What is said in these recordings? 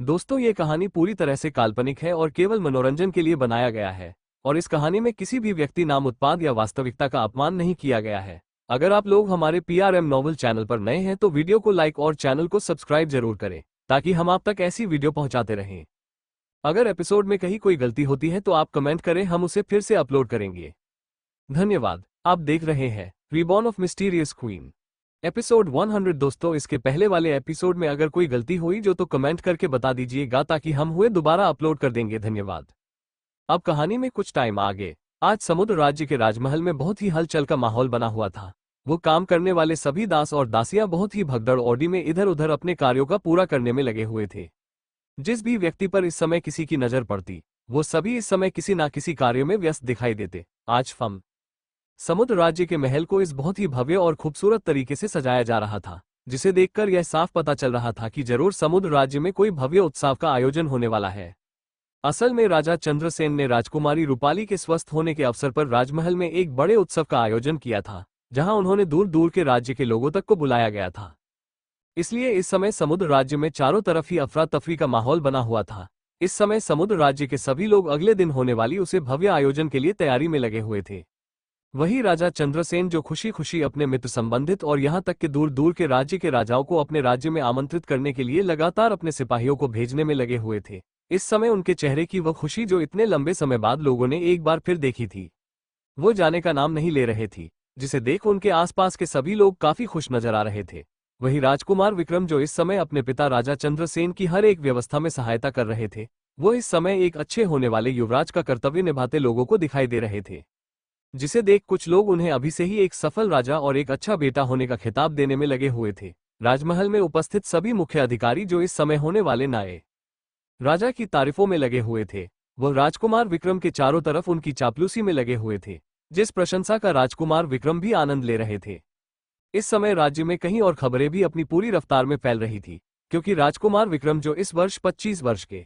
दोस्तों, ये कहानी पूरी तरह से काल्पनिक है और केवल मनोरंजन के लिए बनाया गया है। और इस कहानी में किसी भी व्यक्ति, नाम, उत्पाद या वास्तविकता का अपमान नहीं किया गया है। अगर आप लोग हमारे पीआरएम नॉवल चैनल पर नए हैं तो वीडियो को लाइक और चैनल को सब्सक्राइब जरूर करें, ताकि हम आप तक ऐसी वीडियो पहुंचाते रहें। अगर एपिसोड में कहीं कोई गलती होती है तो आप कमेंट करें, हम उसे फिर से अपलोड करेंगे। धन्यवाद। आप देख रहे हैं reborn of mysterious queen, episode 100। दोस्तों, इसके पहले वाले एपिसोड में अगर कोई गलती हुई जो तो कमेंट करके बता दीजिएगा, ताकि हम हुए दोबारा अपलोड कर देंगे। धन्यवाद। अब कहानी में कुछ टाइम आगे। आज समुद्र राज्य के राजमहल में बहुत ही हलचल का माहौल बना हुआ था। वो काम करने वाले सभी दास और दासियां बहुत ही भगदड़ औडी में इधर उधर अपने कार्यों का पूरा करने में लगे हुए थे। जिस भी व्यक्ति पर इस समय किसी की नजर पड़ती, वो सभी इस समय किसी ना किसी कार्य में व्यस्त दिखाई देते। आज समुद्र राज्य के महल को इस बहुत ही भव्य और खूबसूरत तरीके से सजाया जा रहा था, जिसे देखकर यह साफ पता चल रहा था कि जरूर समुद्र राज्य में कोई भव्य उत्सव का आयोजन होने वाला है। असल में राजा चंद्रसेन ने राजकुमारी रूपाली के स्वस्थ होने के अवसर पर राजमहल में एक बड़े उत्सव का आयोजन किया था, जहां उन्होंने दूर दूर के राज्य के लोगों तक को बुलाया गया था। इसलिए इस समय समुद्र राज्य में चारों तरफ ही अफरा तफरी का माहौल बना हुआ था। इस समय समुद्र राज्य के सभी लोग अगले दिन होने वाली उसे भव्य आयोजन के लिए तैयारी में लगे हुए थे। वही राजा चंद्रसेन, जो खुशी खुशी अपने मित्र संबंधित और यहां तक कि दूर दूर के राज्य के राजाओं को अपने राज्य में आमंत्रित करने के लिए लगातार अपने सिपाहियों को भेजने में लगे हुए थे। इस समय उनके चेहरे की वह खुशी जो इतने लंबे समय बाद लोगों ने एक बार फिर देखी थी, वो जाने का नाम नहीं ले रहे थी, जिसे देख उनके आसपास के सभी लोग काफी खुश नजर आ रहे थे। वही राजकुमार विक्रम, जो इस समय अपने पिता राजा चंद्रसेन की हर एक व्यवस्था में सहायता कर रहे थे, वो इस समय एक अच्छे होने वाले युवराज का कर्तव्य निभाते लोगों को दिखाई दे रहे थे, जिसे देख कुछ लोग उन्हें अभी से ही एक सफल राजा और एक अच्छा बेटा होने का खिताब देने में लगे हुए थे। राजमहल में उपस्थित सभी मुख्य अधिकारी जो इस समय होने वाले नए राजा की तारीफों में लगे हुए थे, वह राजकुमार विक्रम के चारों तरफ उनकी चापलूसी में लगे हुए थे, जिस प्रशंसा का राजकुमार विक्रम भी आनंद ले रहे थे। इस समय राज्य में कहीं और खबरें भी अपनी पूरी रफ्तार में फैल रही थी, क्योंकि राजकुमार विक्रम, जो इस वर्ष 25 वर्ष के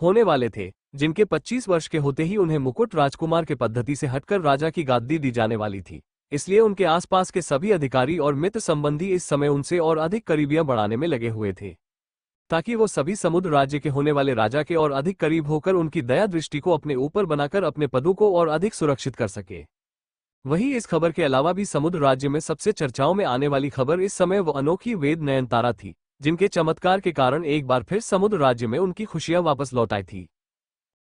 होने वाले थे, जिनके 25 वर्ष के होते ही उन्हें मुकुट राजकुमार के पद्धति से हटकर राजा की गादी दी जाने वाली थी, इसलिए उनके आसपास के सभी अधिकारी और मित्र संबंधी इस समय उनसे और अधिक करीबियां बढ़ाने में लगे हुए थे, ताकि वो सभी समुद्र राज्य के होने वाले राजा के और अधिक करीब होकर उनकी दया दृष्टि को अपने ऊपर बनाकर अपने पदों को और अधिक सुरक्षित कर सके। वही इस खबर के अलावा भी समुद्र राज्य में सबसे चर्चाओं में आने वाली खबर इस समय वो अनोखी वेद नयनतारा थी, जिनके चमत्कार के कारण एक बार फिर समुद्र राज्य में उनकी खुशियां वापस लौट आई थी।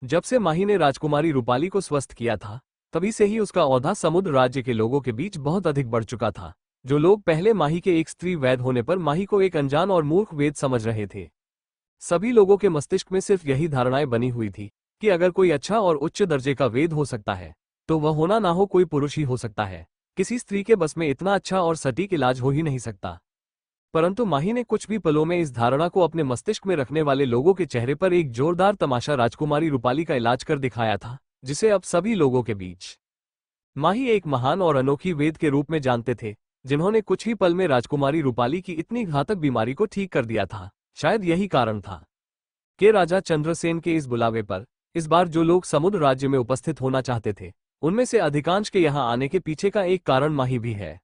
जब से माही ने राजकुमारी रूपाली को स्वस्थ किया था, तभी से ही उसका औहदा समुद्र राज्य के लोगों के बीच बहुत अधिक बढ़ चुका था। जो लोग पहले माही के एक स्त्री वैद होने पर माही को एक अनजान और मूर्ख वेद समझ रहे थे, सभी लोगों के मस्तिष्क में सिर्फ यही धारणाएं बनी हुई थी कि अगर कोई अच्छा और उच्च दर्जे का वेद हो सकता है, तो वह होना ना हो कोई पुरुष ही हो सकता है। किसी स्त्री के बस में इतना अच्छा और सटीक इलाज हो ही नहीं सकता। परंतु माही ने कुछ भी पलों में इस धारणा को अपने मस्तिष्क में रखने वाले लोगों के चेहरे पर एक जोरदार तमाशा राजकुमारी रूपाली का इलाज कर दिखाया था, जिसे अब सभी लोगों के बीच माही एक महान और अनोखी वेद के रूप में जानते थे, जिन्होंने कुछ ही पल में राजकुमारी रूपाली की इतनी घातक बीमारी को ठीक कर दिया था। शायद यही कारण था कि राजा चंद्रसेन के इस बुलावे पर इस बार जो लोग समुद्र राज्य में उपस्थित होना चाहते थे, उनमें से अधिकांश के यहाँ आने के पीछे का एक कारण माही भी है।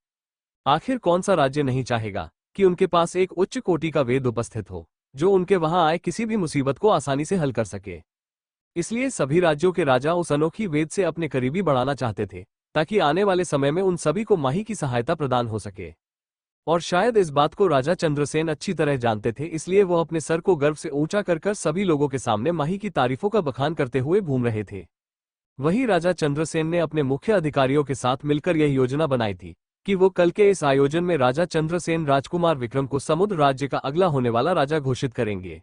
आखिर कौन सा राज्य नहीं चाहेगा कि उनके पास एक उच्च कोटि का वेद उपस्थित हो, जो उनके वहां आए किसी भी मुसीबत को आसानी से हल कर सके। इसलिए सभी राज्यों के राजा उस अनोखी वेद से अपने करीबी बढ़ाना चाहते थे, ताकि आने वाले समय में उन सभी को माही की सहायता प्रदान हो सके। और शायद इस बात को राजा चंद्रसेन अच्छी तरह जानते थे, इसलिए वो अपने सर को गर्व से ऊंचा कर सभी लोगों के सामने माही की तारीफों का बखान करते हुए घूम रहे थे। वही राजा चंद्रसेन ने अपने मुख्य अधिकारियों के साथ मिलकर यह योजना बनाई थी कि वो कल के इस आयोजन में राजा चंद्रसेन राजकुमार विक्रम को समुद्र राज्य का अगला होने वाला राजा घोषित करेंगे।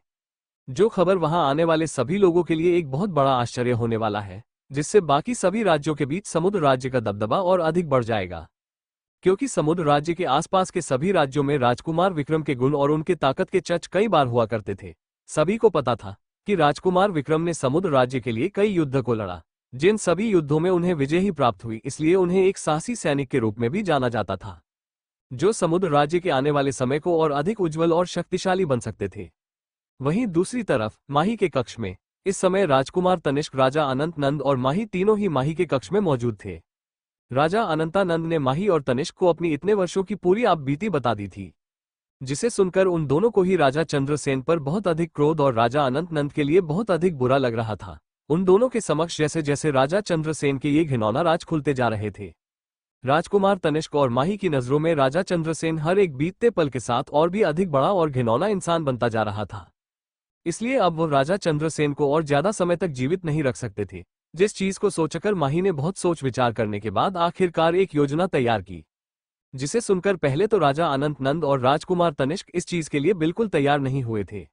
जो खबर वहां आने वाले सभी लोगों के लिए एक बहुत बड़ा आश्चर्य होने वाला है, जिससे बाकी सभी राज्यों के बीच समुद्र राज्य का दबदबा और अधिक बढ़ जाएगा। क्योंकि समुद्र राज्य के आसपास के सभी राज्यों में राजकुमार विक्रम के गुण और उनके ताकत के चर्च कई बार हुआ करते थे। सभी को पता था कि राजकुमार विक्रम ने समुद्र राज्य के लिए कई युद्ध को लड़ा, जिन सभी युद्धों में उन्हें विजय ही प्राप्त हुई, इसलिए उन्हें एक साहसी सैनिक के रूप में भी जाना जाता था, जो समुद्र राज्य के आने वाले समय को और अधिक उज्जवल और शक्तिशाली बन सकते थे। वहीं दूसरी तरफ माही के कक्ष में इस समय राजकुमार तनिष्क, राजा अनंत नंद और माही तीनों ही माही के कक्ष में मौजूद थे। राजा अनंतानंद ने माही और तनिष्क को अपनी इतने वर्षों की पूरी आप बीती बता दी थी। जिसे सुनकर उन दोनों को ही राजा चंद्रसेन पर बहुत अधिक क्रोध और राजा अनंत नंद के लिए बहुत अधिक बुरा लग रहा था। उन दोनों के समक्ष जैसे जैसे राजा चंद्रसेन के ये घिनौना राज खुलते जा रहे थे, राजकुमार तनिष्क और माही की नजरों में राजा चंद्रसेन हर एक बीतते पल के साथ और भी अधिक बड़ा और घिनौना इंसान बनता जा रहा था। इसलिए अब वो राजा चंद्रसेन को और ज्यादा समय तक जीवित नहीं रख सकते थे। जिस चीज को सोचकर माही ने बहुत सोच विचार करने के बाद आखिरकार एक योजना तैयार की, जिसे सुनकर पहले तो राजा अनंत नंद और राजकुमार तनिष्क इस चीज के लिए बिल्कुल तैयार नहीं हुए थे।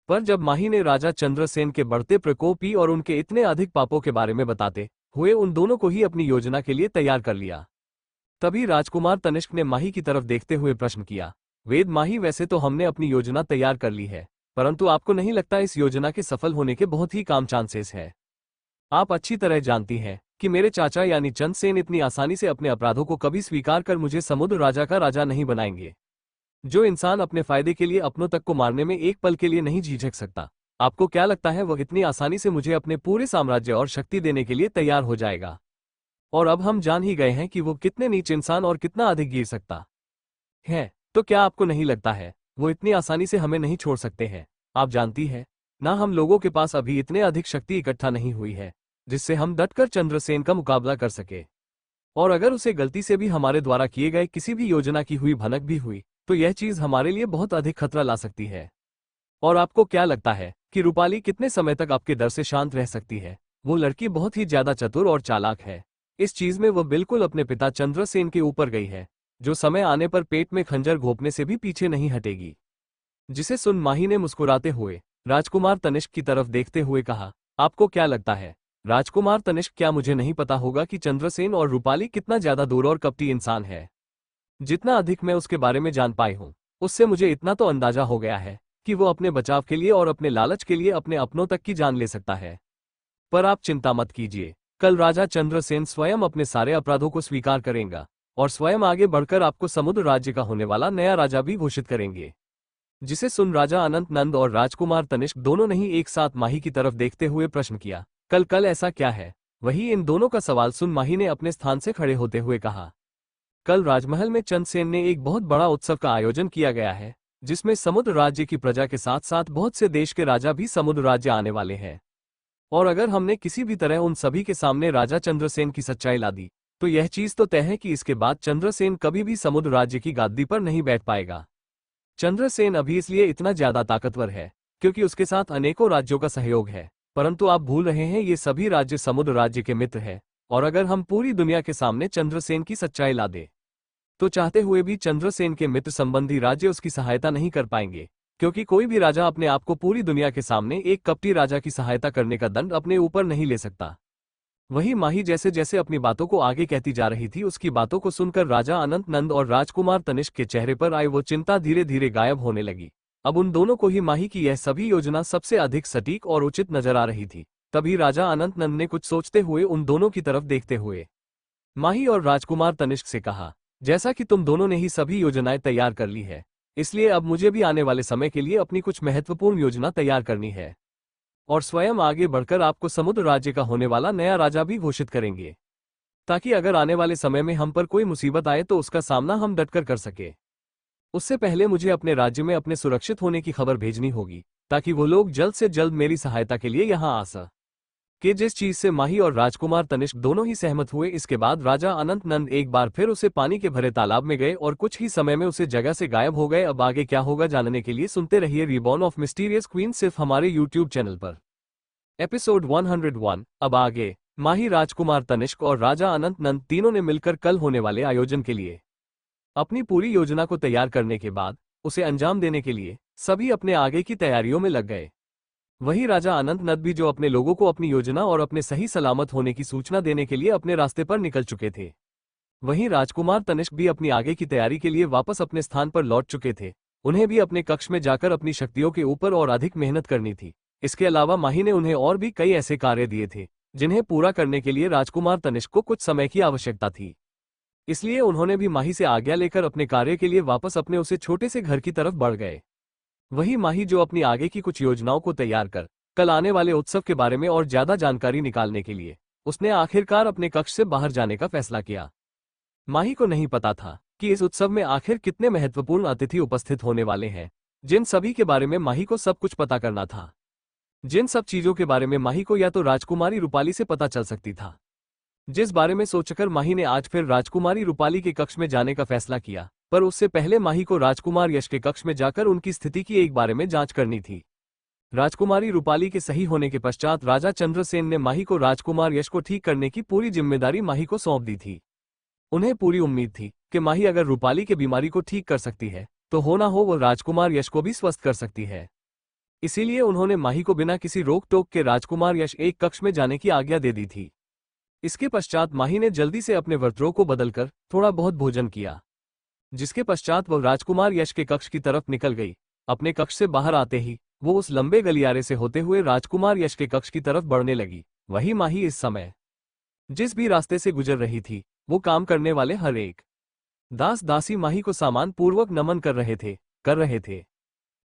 पर जब माही ने राजा चंद्रसेन के बढ़ते प्रकोप और उनके इतने अधिक पापों के बारे में बताते हुए उन दोनों को ही अपनी योजना के लिए तैयार कर लिया, तभी राजकुमार तनिष्क ने माही की तरफ देखते हुए प्रश्न किया, वेद माही, वैसे तो हमने अपनी योजना तैयार कर ली है, परंतु आपको नहीं लगता इस योजना के सफल होने के बहुत ही कम चांसेस है? आप अच्छी तरह जानती हैं कि मेरे चाचा यानी चंद्रसेन इतनी आसानी से अपने अपराधों को कभी स्वीकार कर मुझे समुद्र राजा का राजा नहीं बनाएंगे। जो इंसान अपने फायदे के लिए अपनों तक को मारने में एक पल के लिए नहीं झिझक सकता, आपको क्या लगता है वह इतनी आसानी से मुझे अपने पूरे साम्राज्य और शक्ति देने के लिए तैयार हो जाएगा? और अब हम जान ही गए हैं कि वो कितने नीच इंसान और कितना अधिक गिर सकता है, तो क्या आपको नहीं लगता है वो इतनी आसानी से हमें नहीं छोड़ सकते हैं? आप जानती है ना, हम लोगों के पास अभी इतने अधिक शक्ति इकट्ठा नहीं हुई है जिससे हम डटकर चंद्रसेन का मुकाबला कर सके। और अगर उसे गलती से भी हमारे द्वारा किए गए किसी भी योजना की हुई भनक भी हुई तो यह चीज हमारे लिए बहुत अधिक खतरा ला सकती है। और आपको क्या लगता है कि रूपाली कितने समय तक आपके डर से शांत रह सकती है? वो लड़की बहुत ही ज्यादा चतुर और चालाक है। इस चीज में वह बिल्कुल अपने पिता चंद्रसेन के ऊपर गई है, जो समय आने पर पेट में खंजर घोंपने से भी पीछे नहीं हटेगी। जिसे सुन माही ने मुस्कुराते हुए राजकुमार तनिष्क की तरफ देखते हुए कहा, आपको क्या लगता है राजकुमार तनिष्क, क्या मुझे नहीं पता होगा कि चंद्रसेन और रूपाली कितना ज्यादा दूर और कपटी इंसान है? जितना अधिक मैं उसके बारे में जान पाई हूं, उससे मुझे इतना तो अंदाजा हो गया है कि वो अपने बचाव के लिए और अपने लालच के लिए अपने अपनों तक की जान ले सकता है। पर आप चिंता मत कीजिए, कल राजा चंद्रसेन स्वयं अपने सारे अपराधों को स्वीकार करेगा और स्वयं आगे बढ़कर आपको समुद्र राज्य का होने वाला नया राजा भी घोषित करेंगे। जिसे सुन राजा अनंत नंद और राजकुमार तनिष्क दोनों ने ही एक साथ माही की तरफ देखते हुए प्रश्न किया, कल कल ऐसा क्या है? वही इन दोनों का सवाल सुन माही ने अपने स्थान से खड़े होते हुए कहा, कल राजमहल में चंद्रसेन ने एक बहुत बड़ा उत्सव का आयोजन किया गया है, जिसमें समुद्र राज्य की प्रजा के साथ साथ बहुत से देश के राजा भी समुद्र राज्य आने वाले हैं। और अगर हमने किसी भी तरह उन सभी के सामने राजा चंद्रसेन की सच्चाई ला दी तो यह चीज तो तय है कि इसके बाद चंद्रसेन कभी भी समुद्र राज्य की गादी पर नहीं बैठ पाएगा। चंद्रसेन अभी इसलिए इतना ज्यादा ताकतवर है क्योंकि उसके साथ अनेकों राज्यों का सहयोग है, परंतु आप भूल रहे हैं ये सभी राज्य समुद्र राज्य के मित्र हैं। और अगर हम पूरी दुनिया के सामने चंद्रसेन की सच्चाई ला दे तो चाहते हुए भी चंद्रसेन के मित्र संबंधी राज्य उसकी सहायता नहीं कर पाएंगे, क्योंकि कोई भी राजा अपने आप को पूरी दुनिया के सामने एक कपटी राजा की सहायता करने का दंड अपने ऊपर नहीं ले सकता। वही माही जैसे जैसे अपनी बातों को आगे कहती जा रही थी, उसकी बातों को सुनकर राजा अनंत नंद और राजकुमार तनिष्क के चेहरे पर आई वो चिंता धीरे धीरे गायब होने लगी। अब उन दोनों को ही माही की यह सभी योजना सबसे अधिक सटीक और उचित नजर आ रही थी। तभी राजा अनंत नंद ने कुछ सोचते हुए उन दोनों की तरफ देखते हुए माही और राजकुमार तनिष्क से कहा, जैसा कि तुम दोनों ने ही सभी योजनाएं तैयार कर ली है, इसलिए अब मुझे भी आने वाले समय के लिए अपनी कुछ महत्वपूर्ण योजना तैयार करनी है और स्वयं आगे बढ़कर आपको समुद्र राज्य का होने वाला नया राजा भी घोषित करेंगे, ताकि अगर आने वाले समय में हम पर कोई मुसीबत आए तो उसका सामना हम डटकर कर सके। उससे पहले मुझे अपने राज्य में अपने सुरक्षित होने की खबर भेजनी होगी, ताकि वो लोग जल्द से जल्द मेरी सहायता के लिए यहाँ आ सके। जिस चीज से माही और राजकुमार तनिष्क दोनों ही सहमत हुए, इसके बाद राजा अनंत नंद एक बार फिर उसे पानी के भरे तालाब में गए और कुछ ही समय में उसे जगह से गायब हो गए। अब आगे क्या होगा जानने के लिए सुनते रहिए रिबॉर्न ऑफ मिस्टीरियस क्वीन सिर्फ हमारे यूट्यूब चैनल पर। एपिसोड 101। अब आगे माही, राजकुमार तनिष्क और राजा अनंत नंद तीनों ने मिलकर कल होने वाले आयोजन के लिए अपनी पूरी योजना को तैयार करने के बाद उसे अंजाम देने के लिए सभी अपने आगे की तैयारियों में लग गए। वही राजा अनंत नंद भी, जो अपने लोगों को अपनी योजना और अपने सही सलामत होने की सूचना देने के लिए अपने रास्ते पर निकल चुके थे। वहीं राजकुमार तनिष्क भी अपनी आगे की तैयारी के लिए वापस अपने स्थान पर लौट चुके थे। उन्हें भी अपने कक्ष में जाकर अपनी शक्तियों के ऊपर और अधिक मेहनत करनी थी। इसके अलावा माही ने उन्हें और भी कई ऐसे कार्य दिए थे जिन्हें पूरा करने के लिए राजकुमार तनिष्क को कुछ समय की आवश्यकता थी। इसलिए उन्होंने भी माही से आज्ञा लेकर अपने कार्य के लिए वापस अपने उसे छोटे से घर की तरफ बढ़ गए। वही माही, जो अपनी आगे की कुछ योजनाओं को तैयार कर कल आने वाले उत्सव के बारे में और ज्यादा जानकारी निकालने के लिए उसने आखिरकार अपने कक्ष से बाहर जाने का फैसला किया। माही को नहीं पता था कि इस उत्सव में आखिर कितने महत्वपूर्ण अतिथि उपस्थित होने वाले हैं। जिन सभी के बारे में माही को सब कुछ पता करना था। जिन सब चीजों के बारे में माही को या तो राजकुमारी रूपाली से पता चल सकती था, जिस बारे में सोचकर माही ने आज फिर राजकुमारी रूपाली के कक्ष में जाने का फैसला किया। पर उससे पहले माही को राजकुमार यश के कक्ष में जाकर उनकी स्थिति की एक बारे में जांच करनी थी। राजकुमारी रूपाली के सही होने के पश्चात राजा चंद्रसेन ने माही को राजकुमार यश को ठीक करने की पूरी जिम्मेदारी माही को सौंप दी थी। उन्हें पूरी उम्मीद थी कि माही अगर रूपाली की बीमारी को ठीक कर सकती है तो हो ना हो वो राजकुमार यश को भी स्वस्थ कर सकती है। इसीलिए उन्होंने माही को बिना किसी रोक टोक के राजकुमार यश एक कक्ष में जाने की आज्ञा दे दी थी। इसके पश्चात माही ने जल्दी से अपने वस्त्रों को बदलकर थोड़ा बहुत भोजन किया, जिसके पश्चात वह राजकुमार यश के कक्ष की तरफ निकल गई। अपने कक्ष से बाहर आते ही वो उस लंबे गलियारे से होते हुए राजकुमार यश के कक्ष की तरफ बढ़ने लगी। वही माही इस समय जिस भी रास्ते से गुजर रही थी वो काम करने वाले हर एक दास दासी माही को सामान पूर्वक नमन कर रहे थे,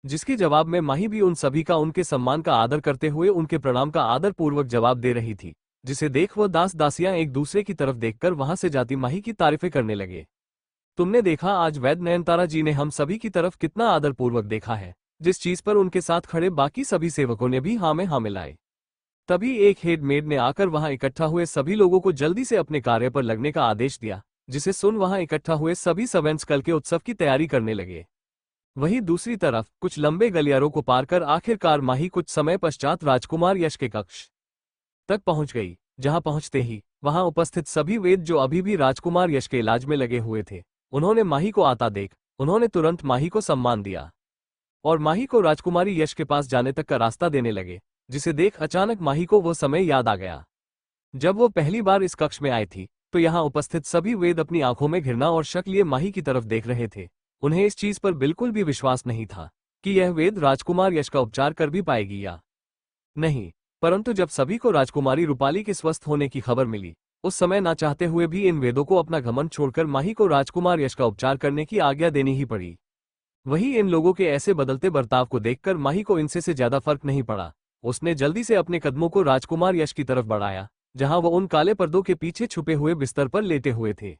जिसके जवाब में माही भी उन सभी का उनके सम्मान का आदर करते हुए उनके प्रणाम का आदर पूर्वक जवाब दे रही थी, जिसे देख वह दास दासियां एक दूसरे की तरफ देखकर वहां से जाती माही की तारीफें करने लगे। तुमने देखा आज वैद्य नयनतारा जी ने हम सभी की तरफ कितना आदर पूर्वक देखा है, जिस चीज पर उनके साथ खड़े बाकी सभी सेवकों ने भी हाँ में हाँ मिलाए। तभी एक हेडमेड ने आकर वहां इकट्ठा हुए सभी लोगों को जल्दी से अपने कार्य पर लगने का आदेश दिया, जिसे सुन वहां इकट्ठा हुए सभी सर्वेंट्स कल के उत्सव की तैयारी करने लगे। वहीं दूसरी तरफ कुछ लंबे गलियारों को पार कर आखिरकार माही कुछ समय पश्चात राजकुमार यश के कक्ष तक पहुंच गई, जहां पहुंचते ही वहां उपस्थित सभी वेद जो अभी भी राजकुमार यश के इलाज में लगे हुए थे, उन्होंने माही को आता देख उन्होंने तुरंत माही को सम्मान दिया और माही को राजकुमारी यश के पास जाने तक का रास्ता देने लगे, जिसे देख अचानक माही को वो समय याद आ गया जब वो पहली बार इस कक्ष में आई थी। तो यहाँ उपस्थित सभी वेद अपनी आंखों में घृणा और शक लिए माही की तरफ देख रहे थे। उन्हें इस चीज पर बिल्कुल भी विश्वास नहीं था कि यह वेद राजकुमार यश का उपचार कर भी पाएगी या नहीं। परंतु जब सभी को राजकुमारी रूपाली के स्वस्थ होने की खबर मिली, उस समय ना चाहते हुए भी इन वेदों को अपना घमंड छोड़कर माही को राजकुमार यश का उपचार करने की आज्ञा देनी ही पड़ी। वहीं इन लोगों के ऐसे बदलते बर्ताव को देखकर माही को इनसे से ज्यादा फर्क नहीं पड़ा। उसने जल्दी से अपने कदमों को राजकुमार यश की तरफ बढ़ाया, जहां वो उन काले पर्दों के पीछे छुपे हुए बिस्तर पर लेटे हुए थे,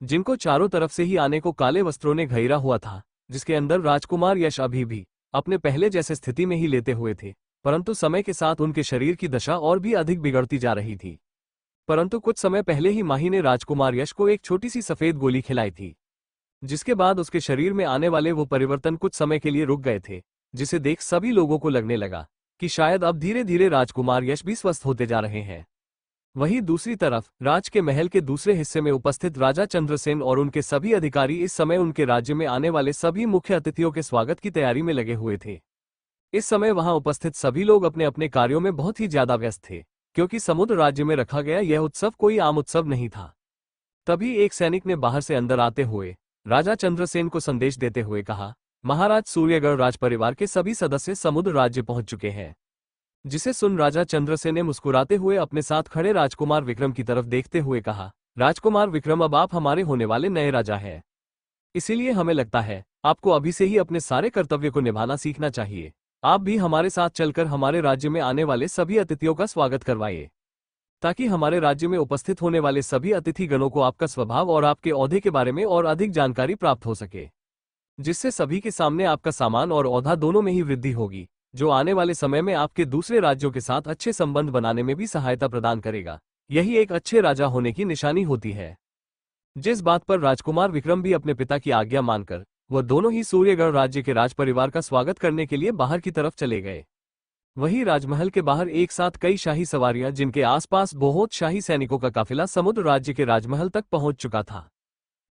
जिनको चारों तरफ से ही आने को काले वस्त्रों ने घेरा हुआ था, जिसके अंदर राजकुमार यश अभी भी अपने पहले जैसे स्थिति में ही लेटे हुए थे। परंतु समय के साथ उनके शरीर की दशा और भी अधिक बिगड़ती जा रही थी। परंतु कुछ समय पहले ही माही ने राजकुमार यश को एक छोटी सी सफेद गोली खिलाई थी, जिसके बाद उसके शरीर में आने वाले वो परिवर्तन कुछ समय के लिए रुक गए थे, जिसे देख सभी लोगों को लगने लगा कि शायद अब धीरे धीरे राजकुमार यश भी स्वस्थ होते जा रहे हैं। वहीं दूसरी तरफ राज के महल के दूसरे हिस्से में उपस्थित राजा चंद्रसेन और उनके सभी अधिकारी इस समय उनके राज्य में आने वाले सभी मुख्य अतिथियों के स्वागत की तैयारी में लगे हुए थे। इस समय वहां उपस्थित सभी लोग अपने अपने कार्यों में बहुत ही ज्यादा व्यस्त थे, क्योंकि समुद्र राज्य में रखा गया यह उत्सव कोई आम उत्सव नहीं था। तभी एक सैनिक ने बाहर से अंदर आते हुए राजा चंद्रसेन को संदेश देते हुए कहा, महाराज सूर्यगढ़ राजपरिवार के सभी सदस्य समुद्र राज्य पहुंच चुके हैं। जिसे सुन राजा चंद्रसेन ने मुस्कुराते हुए अपने साथ खड़े राजकुमार विक्रम की तरफ देखते हुए कहा, राजकुमार विक्रम, अब आप हमारे होने वाले नए राजा हैं। इसीलिए हमें लगता है आपको अभी से ही अपने सारे कर्तव्य को निभाना सीखना चाहिए। आप भी हमारे साथ चलकर हमारे राज्य में आने वाले सभी अतिथियों का स्वागत करवाइए, ताकि हमारे राज्य में उपस्थित होने वाले सभी अतिथि गणों को आपका स्वभाव और आपके ओहदे के बारे में और अधिक जानकारी प्राप्त हो सके, जिससे सभी के सामने आपका सामान और ओहदा दोनों में ही वृद्धि होगी, जो आने वाले समय में आपके दूसरे राज्यों के साथ अच्छे संबंध बनाने में भी सहायता प्रदान करेगा। यही एक अच्छे राजा होने की निशानी होती है। जिस बात पर राजकुमार विक्रम भी अपने पिता की आज्ञा मानकर वह दोनों ही सूर्यगढ़ राज्य के राजपरिवार का स्वागत करने के लिए बाहर की तरफ चले गए। वहीं राजमहल के बाहर एक साथ कई शाही सवारियां, जिनके आसपास बहुत शाही सैनिकों का काफिला समुद्र राज्य के राजमहल तक पहुंच चुका था।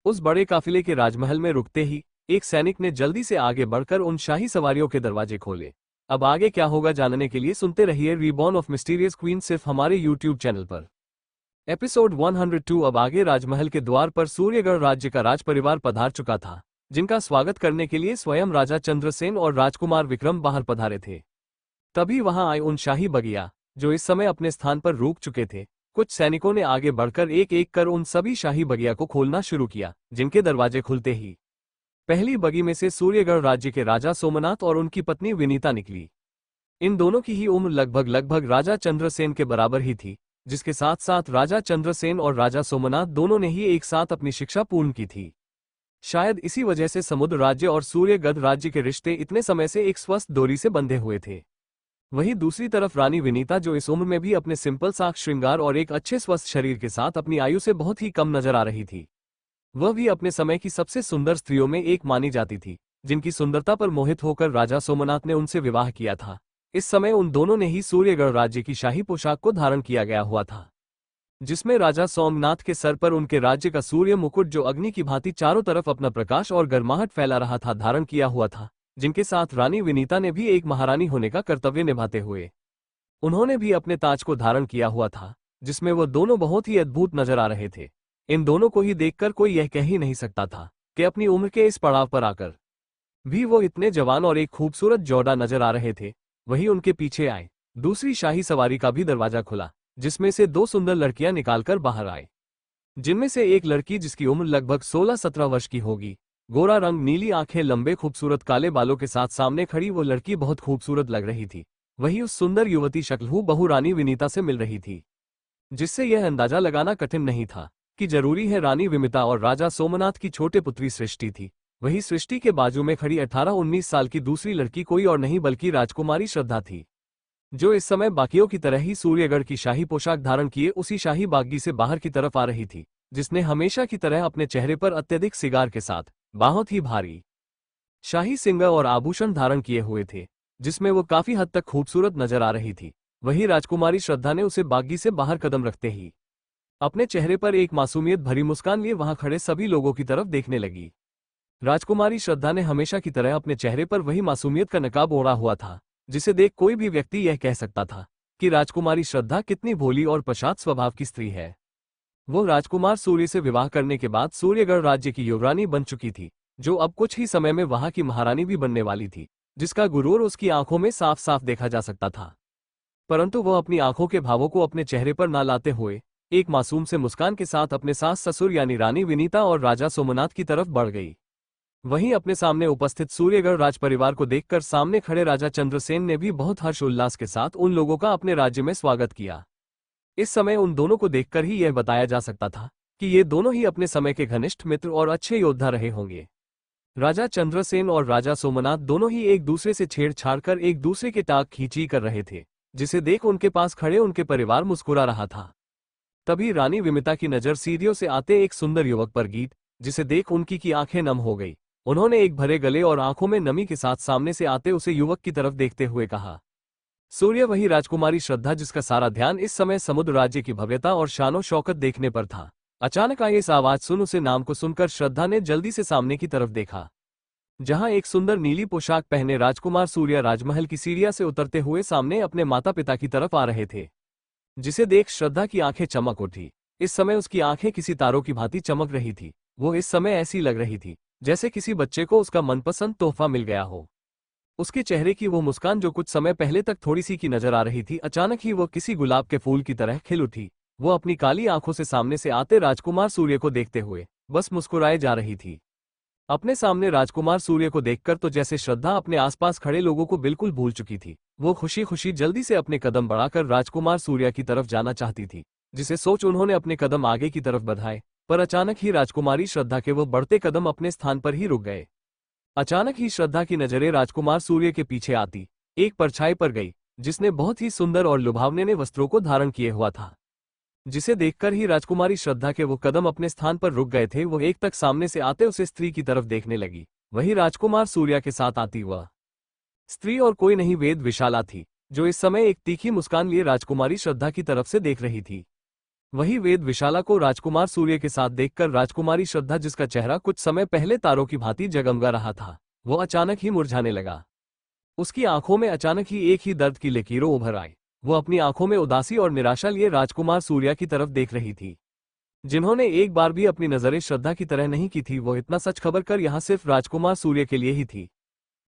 उस बड़े काफिले के राजमहल में रुकते ही एक सैनिक ने जल्दी से आगे बढ़कर उन शाही सवारियों के दरवाजे खोले। अब आगे क्या होगा जानने के लिए सुनते रहिए रीबॉर्न ऑफ मिस्टीरियस क्वीन सिर्फ हमारे यूट्यूब चैनल पर। एपिसोड 102। अब आगे राजमहल के द्वार पर सूर्यगढ़ राज्य का राजपरिवार पधार चुका था, जिनका स्वागत करने के लिए स्वयं राजा चंद्रसेन और राजकुमार विक्रम बाहर पधारे थे। तभी वहां आए उन शाही बगिया जो इस समय अपने स्थान पर रुक चुके थे। कुछ सैनिकों ने आगे बढ़कर एक एक कर उन सभी शाही बगिया को खोलना शुरू किया, जिनके दरवाजे खुलते ही पहली बगी में से सूर्यगढ़ राज्य के राजा सोमनाथ और उनकी पत्नी विनीता निकली। इन दोनों की ही उम्र लगभग राजा चंद्रसेन के बराबर ही थी, जिसके साथ साथ राजा चंद्रसेन और राजा सोमनाथ दोनों ने ही एक साथ अपनी शिक्षा पूर्ण की थी। शायद इसी वजह से समुद्र राज्य और सूर्यगढ़ राज्य के रिश्ते इतने समय से एक स्वस्थ डोरी से बंधे हुए थे। वहीं दूसरी तरफ रानी विनीता, जो इस उम्र में भी अपने सिंपल साख श्रृंगार और एक अच्छे स्वस्थ शरीर के साथ अपनी आयु से बहुत ही कम नजर आ रही थी, वह भी अपने समय की सबसे सुंदर स्त्रियों में एक मानी जाती थी, जिनकी सुंदरता पर मोहित होकर राजा सोमनाथ ने उनसे विवाह किया था। इस समय उन दोनों ने ही सूर्यगढ़ राज्य की शाही पोशाक को धारण किया गया हुआ था, जिसमें राजा सोमनाथ के सर पर उनके राज्य का सूर्य मुकुट, जो अग्नि की भांति चारों तरफ अपना प्रकाश और गर्माहट फैला रहा था, धारण किया हुआ था, जिनके साथ रानी विनीता ने भी एक महारानी होने का कर्तव्य निभाते हुए उन्होंने भी अपने ताज को धारण किया हुआ था, जिसमें वो दोनों बहुत ही अद्भुत नजर आ रहे थे। इन दोनों को ही देखकर कोई यह कह ही नहीं सकता था कि अपनी उम्र के इस पड़ाव पर आकर भी वो इतने जवान और एक खूबसूरत जोड़ा नजर आ रहे थे। वहीं उनके पीछे आए दूसरी शाही सवारी का भी दरवाजा खुला, जिसमें से दो सुंदर लड़कियां निकालकर बाहर आए, जिनमें से एक लड़की, जिसकी उम्र लगभग 16-17 वर्ष की होगी, गोरा रंग, नीली आंखें, लंबे खूबसूरत काले बालों के साथ सामने खड़ी वो लड़की बहुत खूबसूरत लग रही थी। वही उस सुंदर युवती शक्ल हूबहू रानी विनीता से मिल रही थी, जिससे यह अंदाजा लगाना कठिन नहीं था कि जरूरी है रानी विनीता और राजा सोमनाथ की छोटे पुत्री सृष्टि थी। वही सृष्टि के बाजू में खड़ी 18-19 साल की दूसरी लड़की कोई और नहीं बल्कि राजकुमारी श्रद्धा थी, जो इस समय बाकियों की तरह ही सूर्यगढ़ की शाही पोशाक धारण किए उसी शाही बागी से बाहर की तरफ आ रही थी, जिसने हमेशा की तरह अपने चेहरे पर अत्यधिक सिगार के साथ बहुत ही भारी शाही सिंगर और आभूषण धारण किए हुए थे, जिसमें वो काफी हद तक खूबसूरत नजर आ रही थी। वही राजकुमारी श्रद्धा ने उसे बागी से बाहर कदम रखते ही अपने चेहरे पर एक मासूमियत भरी मुस्कान लिए वहां खड़े सभी लोगों की तरफ देखने लगी। राजकुमारी श्रद्धा ने हमेशा की तरह अपने चेहरे पर वही मासूमियत का नकाब ओढ़ा हुआ था, जिसे देख कोई भी व्यक्ति यह कह सकता था कि राजकुमारी श्रद्धा कितनी भोली और प्रशांत स्वभाव की स्त्री है। वो राजकुमार सूर्य से विवाह करने के बाद सूर्यगढ़ राज्य की युवरानी बन चुकी थी, जो अब कुछ ही समय में वहां की महारानी भी बनने वाली थी, जिसका गुरूर उसकी आंखों में साफ साफ देखा जा सकता था। परंतु वह अपनी आंखों के भावों को अपने चेहरे पर न लाते हुए एक मासूम से मुस्कान के साथ अपने सास ससुर यानी रानी विनीता और राजा सोमनाथ की तरफ बढ़ गई। वहीं अपने सामने उपस्थित सूर्यगढ़ राजपरिवार को देखकर सामने खड़े राजा चंद्रसेन ने भी बहुत हर्ष उल्लास के साथ उन लोगों का अपने राज्य में स्वागत किया। इस समय उन दोनों को देखकर ही यह बताया जा सकता था कि ये दोनों ही अपने समय के घनिष्ठ मित्र और अच्छे योद्धा रहे होंगे। राजा चंद्रसेन और राजा सोमनाथ दोनों ही एक दूसरे से छेड़छाड़ कर एक दूसरे के टाक खींची कर रहे थे, जिसे देख उनके पास खड़े उनके परिवार मुस्कुरा रहा था। तभी रानी विनीता की नजर सीढ़ियों से आते एक सुंदर युवक पर गिरी, जिसे देख उनकी की आंखें नम हो गई। उन्होंने एक भरे गले और आंखों में नमी के साथ सामने से आते उसे युवक की तरफ देखते हुए कहा, सूर्य। वही राजकुमारी श्रद्धा, जिसका सारा ध्यान इस समय समुद्र राज्य की भव्यता और शानो शौकत देखने पर था। अचानक आई इस आवाज सुन उसे नाम को सुनकर श्रद्धा ने जल्दी से सामने की तरफ देखा, जहां एक सुंदर नीली पोशाक पहने राजकुमार सूर्य राजमहल की सीढ़ियां से उतरते हुए सामने अपने माता पिता की तरफ आ रहे थे, जिसे देख श्रद्धा की आंखें चमक उठी। इस समय उसकी आंखें किसी तारों की भांति चमक रही थी। वो इस समय ऐसी लग रही थी जैसे किसी बच्चे को उसका मनपसंद तोहफा मिल गया हो। उसके चेहरे की वो मुस्कान, जो कुछ समय पहले तक थोड़ी सी की नजर आ रही थी, अचानक ही वो किसी गुलाब के फूल की तरह खिल उठी। वो अपनी काली आंखों से सामने से आते राजकुमार सूर्य को देखते हुए बस मुस्कुराए जा रही थी। अपने सामने राजकुमार सूर्य को देखकर तो जैसे श्रद्धा अपने आसपास खड़े लोगों को बिल्कुल भूल चुकी थी। वो खुशी खुशी जल्दी से अपने कदम बढ़ाकर राजकुमार सूर्य की तरफ जाना चाहती थी, जिसे सोच उन्होंने अपने कदम आगे की तरफ बढ़ाए, पर अचानक ही राजकुमारी श्रद्धा के वो बढ़ते कदम अपने स्थान पर ही रुक गए। अचानक ही श्रद्धा की नजरें राजकुमार सूर्य के पीछे आती एक परछाई पर गई, जिसने बहुत ही सुंदर और लुभावने वस्त्रों को धारण किए हुआ था, जिसे देखकर ही राजकुमारी श्रद्धा के वो कदम अपने स्थान पर रुक गए थे। वो एक तक सामने से आते उसे स्त्री की तरफ देखने लगी। वही राजकुमार सूर्य के साथ आती वह स्त्री और कोई नहीं वेद विशाला थी, जो इस समय एक तीखी मुस्कान लिए राजकुमारी श्रद्धा की तरफ से देख रही थी। वही वेद विशाला को राजकुमार सूर्य के साथ देखकर राजकुमारी श्रद्धा, जिसका चेहरा कुछ समय पहले तारों की भांति जगमगा रहा था, वो अचानक ही मुरझाने लगा। उसकी आंखों में अचानक ही एक ही दर्द की लकीरों उभर आई। वो अपनी आंखों में उदासी और निराशा लिए राजकुमार सूर्य की तरफ देख रही थी, जिन्होंने एक बार भी अपनी नजरें श्रद्धा की तरह नहीं की थी। वो इतना सच खबर कर यहाँ सिर्फ राजकुमार सूर्य के लिए ही थी,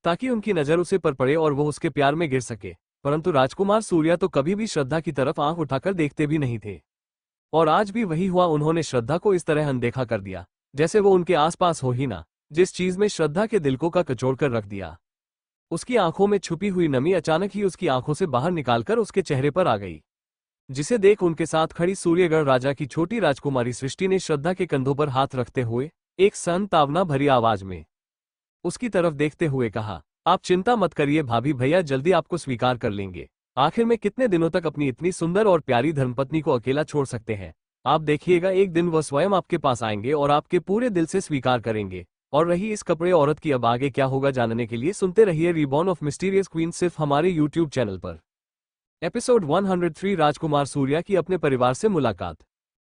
ताकि उनकी नजर उसे पर पड़े और वो उसके प्यार में गिर सके। परंतु राजकुमार सूर्य तो कभी भी श्रद्धा की तरफ आंख उठाकर देखते भी नहीं थे, और आज भी वही हुआ। उन्होंने श्रद्धा को इस तरह अनदेखा कर दिया जैसे वो उनके आसपास हो ही ना। जिस चीज में श्रद्धा के दिल को का कचोड़ कर रख दिया, उसकी आंखों में छुपी हुई नमी अचानक ही उसकी आंखों से बाहर निकालकर उसके चेहरे पर आ गई, जिसे देख उनके साथ खड़ी सूर्यगढ़ राजा की छोटी राजकुमारी सृष्टि ने श्रद्धा के कंधों पर हाथ रखते हुए एक संतावना भरी आवाज में उसकी तरफ देखते हुए कहा, आप चिंता मत करिए भाभी, भैया जल्दी आपको स्वीकार कर लेंगे। आखिर में कितने दिनों तक अपनी इतनी सुंदर और प्यारी धर्मपत्नी को अकेला छोड़ सकते हैं। आप देखिएगा एक दिन वह स्वयं आपके पास आएंगे और आपके पूरे दिल से स्वीकार करेंगे। और रही इस कपड़े औरत की, अब आगे क्या होगा जानने के लिए सुनते रहिए रिबॉर्न ऑफ मिस्टीरियस क्वीन सिर्फ हमारे यूट्यूब चैनल पर। एपिसोड 103 राजकुमार सूर्या की अपने परिवार से मुलाकात।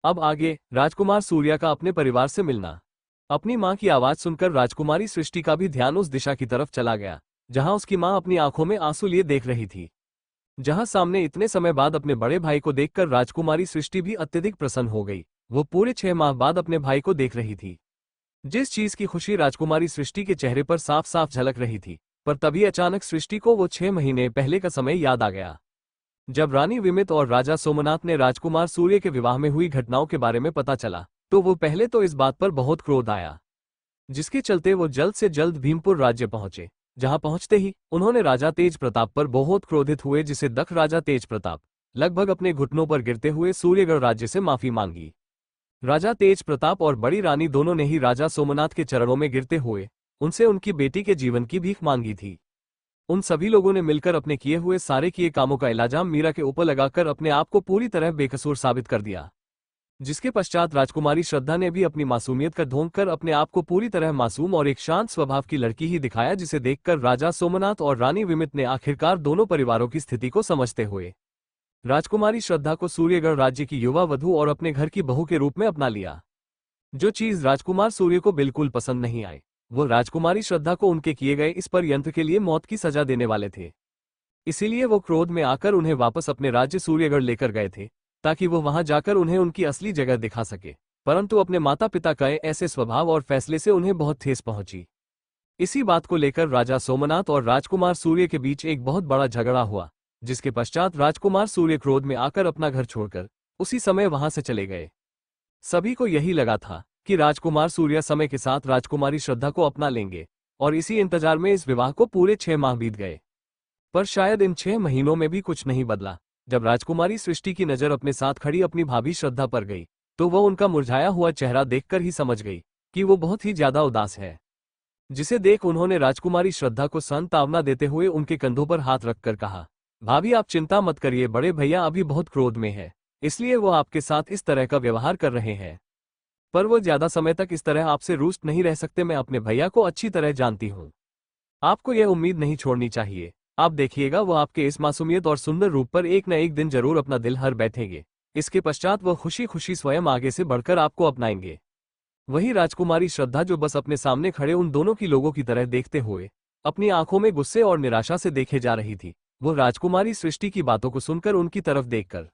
अब आगे राजकुमार सूर्या का अपने परिवार से मिलना। अपनी मां की आवाज सुनकर राजकुमारी सृष्टि का भी ध्यान उस दिशा की तरफ चला गया जहां उसकी मां अपनी आंखों में आंसू लिए देख रही थी। जहां सामने इतने समय बाद अपने बड़े भाई को देखकर राजकुमारी सृष्टि भी अत्यधिक प्रसन्न हो गई। वो पूरे 6 माह बाद अपने भाई को देख रही थी। जिस चीज की खुशी राजकुमारी सृष्टि के चेहरे पर साफ साफ झलक रही थी, पर तभी अचानक सृष्टि को वो 6 महीने पहले का समय याद आ गया, जब रानी विमित और राजा सोमनाथ ने राजकुमार सूर्य के विवाह में हुई घटनाओं के बारे में पता चला तो वो पहले तो इस बात पर बहुत क्रोध आया, जिसके चलते वो जल्द से जल्द भीमपुर राज्य पहुंचे। जहां पहुंचते ही उन्होंने राजा तेज प्रताप पर बहुत क्रोधित हुए, जिसे दख राजा तेज प्रताप लगभग अपने घुटनों पर गिरते हुए सूर्यगढ़ राज्य से माफी मांगी। राजा तेज प्रताप और बड़ी रानी दोनों ने ही राजा सोमनाथ के चरणों में गिरते हुए उनसे उनकी बेटी के जीवन की भीख मांगी थी। उन सभी लोगों ने मिलकर अपने किए हुए सारे किए कामों का इल्जाम मीरा के ऊपर लगाकर अपने आप को पूरी तरह बेकसूर साबित कर दिया, जिसके पश्चात राजकुमारी श्रद्धा ने भी अपनी मासूमियत का ढोंग कर अपने आप को पूरी तरह मासूम और एक शांत स्वभाव की लड़की ही दिखाया, जिसे देखकर राजा सोमनाथ और रानी विमित ने आखिरकार दोनों परिवारों की स्थिति को समझते हुए राजकुमारी श्रद्धा को सूर्यगढ़ राज्य की युवा वधू और अपने घर की बहू के रूप में अपना लिया। जो चीज राजकुमार सूर्य को बिल्कुल पसंद नहीं आई, वो राजकुमारी श्रद्धा को उनके किए गए इस परयंत्र के लिए मौत की सजा देने वाले थे। इसीलिए वो क्रोध में आकर उन्हें वापस अपने राज्य सूर्यगढ़ लेकर गए थे, ताकि वो वहां जाकर उन्हें उनकी असली जगह दिखा सके। परंतु अपने माता पिता का ऐसे स्वभाव और फैसले से उन्हें बहुत ठेस पहुंची। इसी बात को लेकर राजा सोमनाथ और राजकुमार सूर्य के बीच एक बहुत बड़ा झगड़ा हुआ, जिसके पश्चात राजकुमार सूर्य क्रोध में आकर अपना घर छोड़कर उसी समय वहां से चले गए। सभी को यही लगा था कि राजकुमार सूर्य समय के साथ राजकुमारी श्रद्धा को अपना लेंगे, और इसी इंतजार में इस विवाह को पूरे 6 माह बीत गए। पर शायद इन 6 महीनों में भी कुछ नहीं बदला। जब राजकुमारी सृष्टि की नजर अपने साथ खड़ी अपनी भाभी श्रद्धा पर गई तो वह उनका मुरझाया हुआ चेहरा देखकर ही समझ गई कि वो बहुत ही ज्यादा उदास है, जिसे देख उन्होंने राजकुमारी श्रद्धा को सांत्वना देते हुए उनके कंधों पर हाथ रखकर कहा, भाभी आप चिंता मत करिए, बड़े भैया अभी बहुत क्रोध में है, इसलिए वो आपके साथ इस तरह का व्यवहार कर रहे हैं। पर वो ज्यादा समय तक इस तरह आपसे रूष्ट नहीं रह सकते। मैं अपने भैया को अच्छी तरह जानती हूँ। आपको यह उम्मीद नहीं छोड़नी चाहिए। आप देखिएगा वो आपके इस मासूमियत और सुंदर रूप पर एक न एक दिन जरूर अपना दिल हर बैठेंगे। इसके पश्चात वह खुशी खुशी स्वयं आगे से बढ़कर आपको अपनाएंगे। वही राजकुमारी श्रद्धा, जो बस अपने सामने खड़े उन दोनों की लोगों की तरह देखते हुए अपनी आंखों में गुस्से और निराशा से देखे जा रही थी, वो राजकुमारी सृष्टि की बातों को सुनकर उनकी तरफ देखकर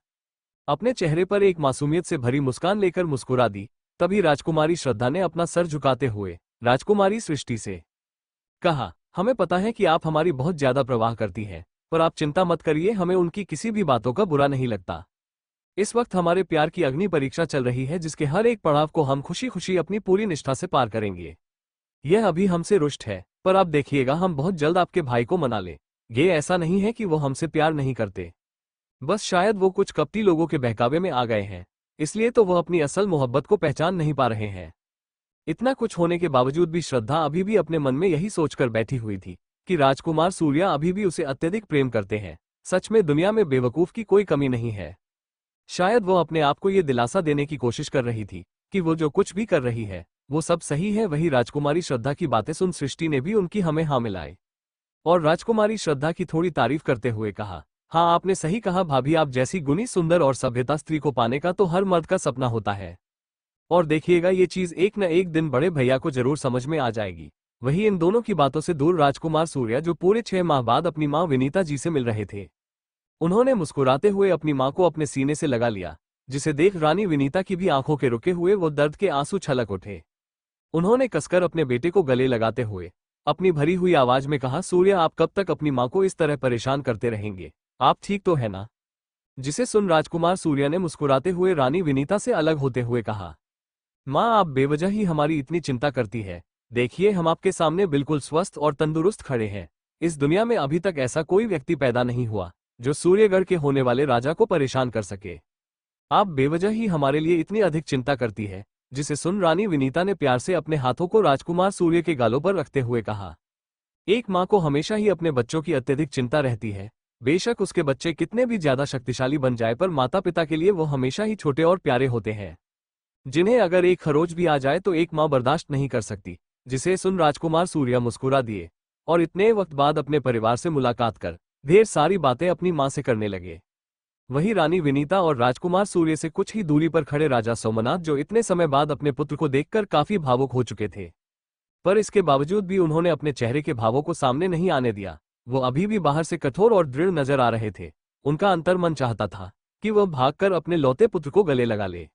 अपने चेहरे पर एक मासूमियत से भरी मुस्कान लेकर मुस्कुरा दी। तभी राजकुमारी श्रद्धा ने अपना सर झुकाते हुए राजकुमारी सृष्टि से कहा, हमें पता है कि आप हमारी बहुत ज्यादा परवाह करती हैं, पर आप चिंता मत करिए, हमें उनकी किसी भी बातों का बुरा नहीं लगता। इस वक्त हमारे प्यार की अग्नि परीक्षा चल रही है, जिसके हर एक पड़ाव को हम खुशी खुशी अपनी पूरी निष्ठा से पार करेंगे। यह अभी हमसे रुष्ट है, पर आप देखिएगा हम बहुत जल्द आपके भाई को मना ले। ये ऐसा नहीं है कि वो हमसे प्यार नहीं करते, बस शायद वो कुछ कपटी लोगों के बहकावे में आ गए हैं, इसलिए तो वह अपनी असल मोहब्बत को पहचान नहीं पा रहे हैं। इतना कुछ होने के बावजूद भी श्रद्धा अभी भी अपने मन में यही सोचकर बैठी हुई थी कि राजकुमार सूर्या अभी भी उसे अत्यधिक प्रेम करते हैं। सच में दुनिया में बेवकूफ की कोई कमी नहीं है। शायद वो अपने आप को ये दिलासा देने की कोशिश कर रही थी कि वो जो कुछ भी कर रही है वो सब सही है। वही राजकुमारी श्रद्धा की बातें सुन सृष्टि ने भी उनकी हमें हाँ मिलाई और राजकुमारी श्रद्धा की थोड़ी तारीफ करते हुए कहा, हाँ आपने सही कहा भाभी, आप जैसी गुणी सुंदर और सभ्यता स्त्री को पाने का तो हर मर्द का सपना होता है, और देखिएगा ये चीज एक न एक दिन बड़े भैया को जरूर समझ में आ जाएगी। वही इन दोनों की बातों से दूर राजकुमार सूर्या, जो पूरे 6 माह बाद अपनी मां विनीता जी से मिल रहे थे, उन्होंने मुस्कुराते हुए अपनी मां को अपने सीने से लगा लिया, जिसे देख रानी विनीता की भी आंखों के रुके हुए वो दर्द के आंसू छलक उठे। उन्होंने कसकर अपने बेटे को गले लगाते हुए अपनी भरी हुई आवाज में कहा, सूर्या आप कब तक अपनी मां को इस तरह परेशान करते रहेंगे, आप ठीक तो है ना? जिसे सुन राजकुमार सूर्या ने मुस्कुराते हुए रानी विनीता से अलग होते हुए कहा, मां आप बेवजह ही हमारी इतनी चिंता करती है। देखिए हम आपके सामने बिल्कुल स्वस्थ और तंदुरुस्त खड़े हैं। इस दुनिया में अभी तक ऐसा कोई व्यक्ति पैदा नहीं हुआ जो सूर्यगढ़ के होने वाले राजा को परेशान कर सके। आप बेवजह ही हमारे लिए इतनी अधिक चिंता करती है, जिसे सुन रानी विनीता ने प्यार से अपने हाथों को राजकुमार सूर्य के गालों पर रखते हुए कहा, एक माँ को हमेशा ही अपने बच्चों की अत्यधिक चिंता रहती है। बेशक उसके बच्चे कितने भी ज्यादा शक्तिशाली बन जाए, पर माता पिता के लिए वो हमेशा ही छोटे और प्यारे होते हैं, जिन्हें अगर एक खरोच भी आ जाए तो एक माँ बर्दाश्त नहीं कर सकती। जिसे सुन राजकुमार सूर्य मुस्कुरा दिए और इतने वक्त बाद अपने परिवार से मुलाकात कर ढेर सारी बातें अपनी माँ से करने लगे। वहीं रानी विनीता और राजकुमार सूर्य से कुछ ही दूरी पर खड़े राजा सोमनाथ, जो इतने समय बाद अपने पुत्र को देखकर काफी भावुक हो चुके थे, पर इसके बावजूद भी उन्होंने अपने चेहरे के भावों को सामने नहीं आने दिया। वो अभी भी बाहर से कठोर और दृढ़ नजर आ रहे थे। उनका अंतर्मन चाहता था कि वह भागकर अपने लौते पुत्र को गले लगा ले,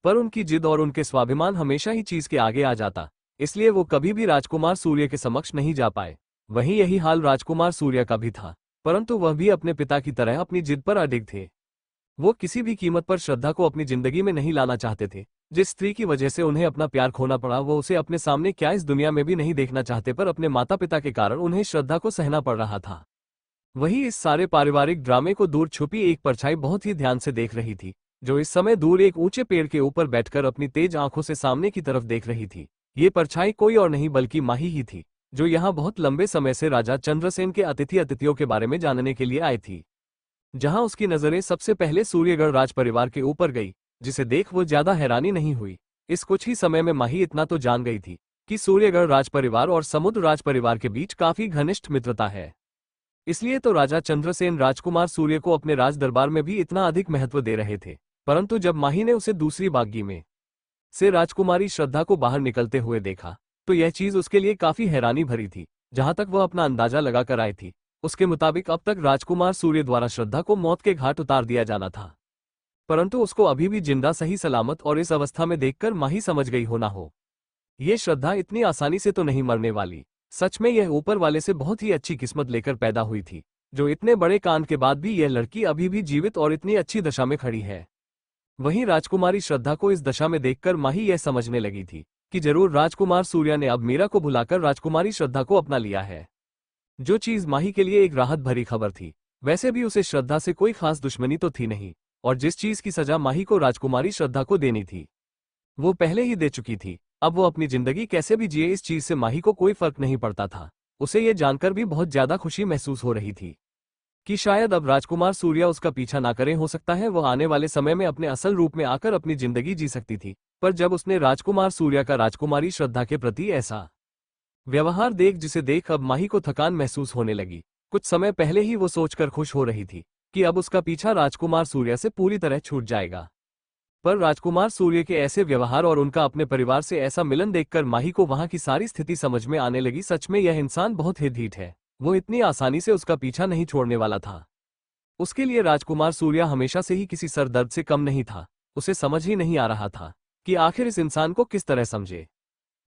पर उनकी जिद और उनके स्वाभिमान हमेशा ही चीज के आगे आ जाता, इसलिए वो कभी भी राजकुमार सूर्य के समक्ष नहीं जा पाए। वहीं यही हाल राजकुमार सूर्य का भी था, परंतु वह भी अपने पिता की तरह अपनी जिद पर अडिग थे। वो किसी भी कीमत पर श्रद्धा को अपनी जिंदगी में नहीं लाना चाहते थे। जिस स्त्री की वजह से उन्हें अपना प्यार खोना पड़ा, वो उसे अपने सामने क्या इस दुनिया में भी नहीं देखना चाहते, पर अपने माता पिता के कारण उन्हें श्रद्धा को सहना पड़ रहा था। वही इस सारे पारिवारिक ड्रामे को दूर छुपी एक परछाई बहुत ही ध्यान से देख रही थी, जो इस समय दूर एक ऊंचे पेड़ के ऊपर बैठकर अपनी तेज आंखों से सामने की तरफ देख रही थी। ये परछाई कोई और नहीं बल्कि माही ही थी, जो यहाँ बहुत लंबे समय से राजा चंद्रसेन के अतिथियों के बारे में जानने के लिए आई थी। जहां उसकी नजरें सबसे पहले सूर्यगढ़ राज परिवार के ऊपर गई, जिसे देख वो ज्यादा हैरानी नहीं हुई। इस कुछ ही समय में माही इतना तो जान गई थी कि सूर्यगढ़ राज परिवार और समुद्र राज परिवार के बीच काफी घनिष्ठ मित्रता है। इसलिए तो राजा चंद्रसेन राजकुमार सूर्य को अपने राज दरबार में भी इतना अधिक महत्व दे रहे थे। परंतु जब माही ने उसे दूसरी बागी में से राजकुमारी श्रद्धा को बाहर निकलते हुए देखा, तो यह चीज उसके लिए काफी हैरानी भरी थी। जहां तक वह अपना अंदाजा लगाकर आई थी, उसके मुताबिक अब तक राजकुमार सूर्य द्वारा श्रद्धा को मौत के घाट उतार दिया जाना था, परंतु उसको अभी भी जिंदा सही सलामत और इस अवस्था में देखकर माही समझ गई होना हो, ये श्रद्धा इतनी आसानी से तो नहीं मरने वाली। सच में यह ऊपर वाले से बहुत ही अच्छी किस्मत लेकर पैदा हुई थी, जो इतने बड़े कांड के बाद भी यह लड़की अभी भी जीवित और इतनी अच्छी दशा में खड़ी है। वहीं राजकुमारी श्रद्धा को इस दशा में देखकर माही यह समझने लगी थी कि जरूर राजकुमार सूर्य ने अब मीरा को भुलाकर राजकुमारी श्रद्धा को अपना लिया है, जो चीज माही के लिए एक राहत भरी खबर थी। वैसे भी उसे श्रद्धा से कोई खास दुश्मनी तो थी नहीं, और जिस चीज की सजा माही को राजकुमारी श्रद्धा को देनी थी वो पहले ही दे चुकी थी। अब वो अपनी जिंदगी कैसे भी जिए, इस चीज से माही को कोई फर्क नहीं पड़ता था। उसे ये जानकर भी बहुत ज्यादा खुशी महसूस हो रही थी कि शायद अब राजकुमार सूर्य उसका पीछा ना करें। हो सकता है वह आने वाले समय में अपने असल रूप में आकर अपनी जिंदगी जी सकती थी। पर जब उसने राजकुमार सूर्य का राजकुमारी श्रद्धा के प्रति ऐसा व्यवहार जिसे देख अब माही को थकान महसूस होने लगी। कुछ समय पहले ही वो सोचकर खुश हो रही थी कि अब उसका पीछा राजकुमार सूर्य से पूरी तरह छूट जाएगा, पर राजकुमार सूर्य के ऐसे व्यवहार और उनका अपने परिवार से ऐसा मिलन देखकर माही को वहां की सारी स्थिति समझ में आने लगी। सच में यह इंसान बहुत ही ढीठ है, वो इतनी आसानी से उसका पीछा नहीं छोड़ने वाला था। उसके लिए राजकुमार सूर्य हमेशा से ही किसी सरदर्द से कम नहीं था। उसे समझ ही नहीं आ रहा था कि आखिर इस इंसान को किस तरह समझे,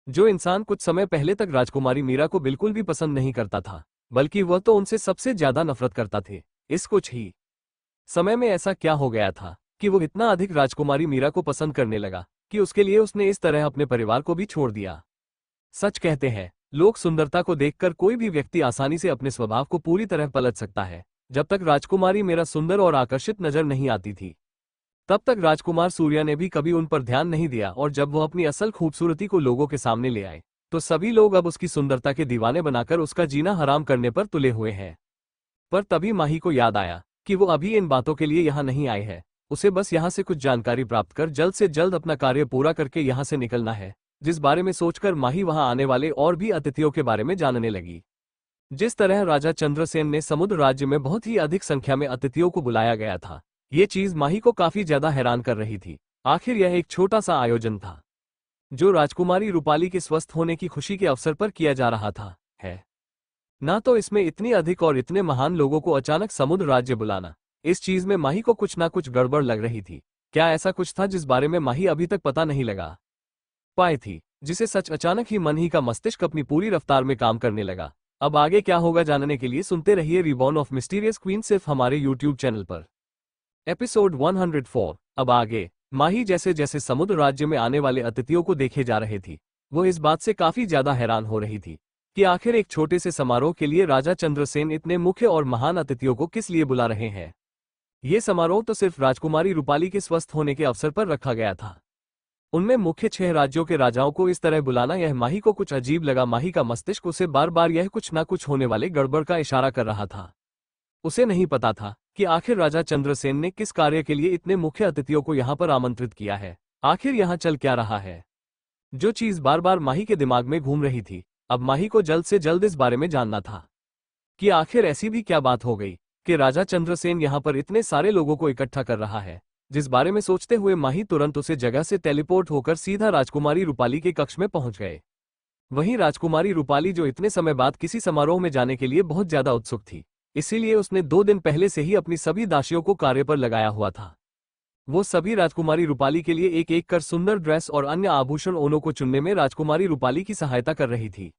जो इंसान कुछ समय पहले तक राजकुमारी मीरा को बिल्कुल भी पसंद नहीं करता था, बल्कि वह तो उनसे सबसे ज्यादा नफरत करता थे। इस कुछ ही समय में ऐसा क्या हो गया था कि वो इतना अधिक राजकुमारी मीरा को पसंद करने लगा कि उसके लिए उसने इस तरह अपने परिवार को भी छोड़ दिया। सच कहते हैं लोग, सुंदरता को देखकर कोई भी व्यक्ति आसानी से अपने स्वभाव को पूरी तरह पलट सकता है। जब तक राजकुमारी मीरा सुंदर और आकर्षित नजर नहीं आती थी, तब तक राजकुमार सूर्य ने भी कभी उन पर ध्यान नहीं दिया, और जब वो अपनी असल खूबसूरती को लोगों के सामने ले आए, तो सभी लोग अब उसकी सुंदरता के दीवाने बनाकर उसका जीना हराम करने पर तुले हुए हैं। पर तभी माही को याद आया कि वो अभी इन बातों के लिए यहाँ नहीं आए हैं। उसे बस यहाँ से कुछ जानकारी प्राप्त कर जल्द से जल्द अपना कार्य पूरा करके यहाँ से निकलना है, जिस बारे में सोचकर माही वहां आने वाले और भी अतिथियों के बारे में जानने लगी। जिस तरह राजा चंद्रसेन ने समुद्र राज्य में बहुत ही अधिक संख्या में अतिथियों को बुलाया गया था, ये चीज माही को काफी ज्यादा हैरान कर रही थी। आखिर यह एक छोटा सा आयोजन था जो राजकुमारी रूपाली के स्वस्थ होने की खुशी के अवसर पर किया जा रहा था है ना, तो इसमें इतनी अधिक और इतने महान लोगों को अचानक समुद्र राज्य बुलाना, इस चीज में माही को कुछ ना कुछ गड़बड़ लग रही थी। क्या ऐसा कुछ था जिस बारे में माही अभी तक पता नहीं लगा पाई थी, जिसे सच अचानक ही मन ही का मस्तिष्क अपनी पूरी रफ्तार में काम करने लगा। अब आगे क्या होगा जानने के लिए सुनते रहिए रिबॉर्न ऑफ मिस्टीरियस क्वीन सिर्फ हमारे YouTube चैनल पर। एपिसोड 104। अब आगे माही जैसे जैसे समुद्र राज्य में आने वाले अतिथियों को देखे जा रहे थी, वो इस बात से काफी ज्यादा हैरान हो रही थी कि आखिर एक छोटे से समारोह के लिए राजा चंद्रसेन इतने मुख्य और महान अतिथियों को किस लिए बुला रहे हैं। ये समारोह तो सिर्फ राजकुमारी रूपाली के स्वस्थ होने के अवसर पर रखा गया था, उनमें मुख्य 6 राज्यों के राजाओं को इस तरह बुलाना यह माही को कुछ अजीब लगा। माही का मस्तिष्क उसे बार बार यह कुछ ना कुछ होने वाले गड़बड़ का इशारा कर रहा था। उसे नहीं पता था कि आखिर राजा चंद्रसेन ने किस कार्य के लिए इतने मुख्य अतिथियों को यहाँ पर आमंत्रित किया है। आखिर यहाँ चल क्या रहा है? जो चीज बार बार माही के दिमाग में घूम रही थी, अब माही को जल्द से जल्द इस बारे में जानना था कि आखिर ऐसी भी क्या बात हो गई कि राजा चंद्रसेन यहाँ पर इतने सारे लोगों को इकट्ठा कर रहा है। जिस बारे में सोचते हुए माही तुरंत उसे जगह से टेलीपोर्ट होकर सीधा राजकुमारी रूपाली के कक्ष में पहुंच गए। वहीं राजकुमारी रूपाली, जो इतने समय बाद किसी समारोह में जाने के लिए बहुत ज्यादा उत्सुक थी, इसीलिए उसने 2 दिन पहले से ही अपनी सभी दासियों को कार्य पर लगाया हुआ था। वो सभी राजकुमारी रूपाली के लिए एक एक कर सुंदर ड्रेस और अन्य आभूषण ओनों को चुनने में राजकुमारी रूपाली की सहायता कर रही थी।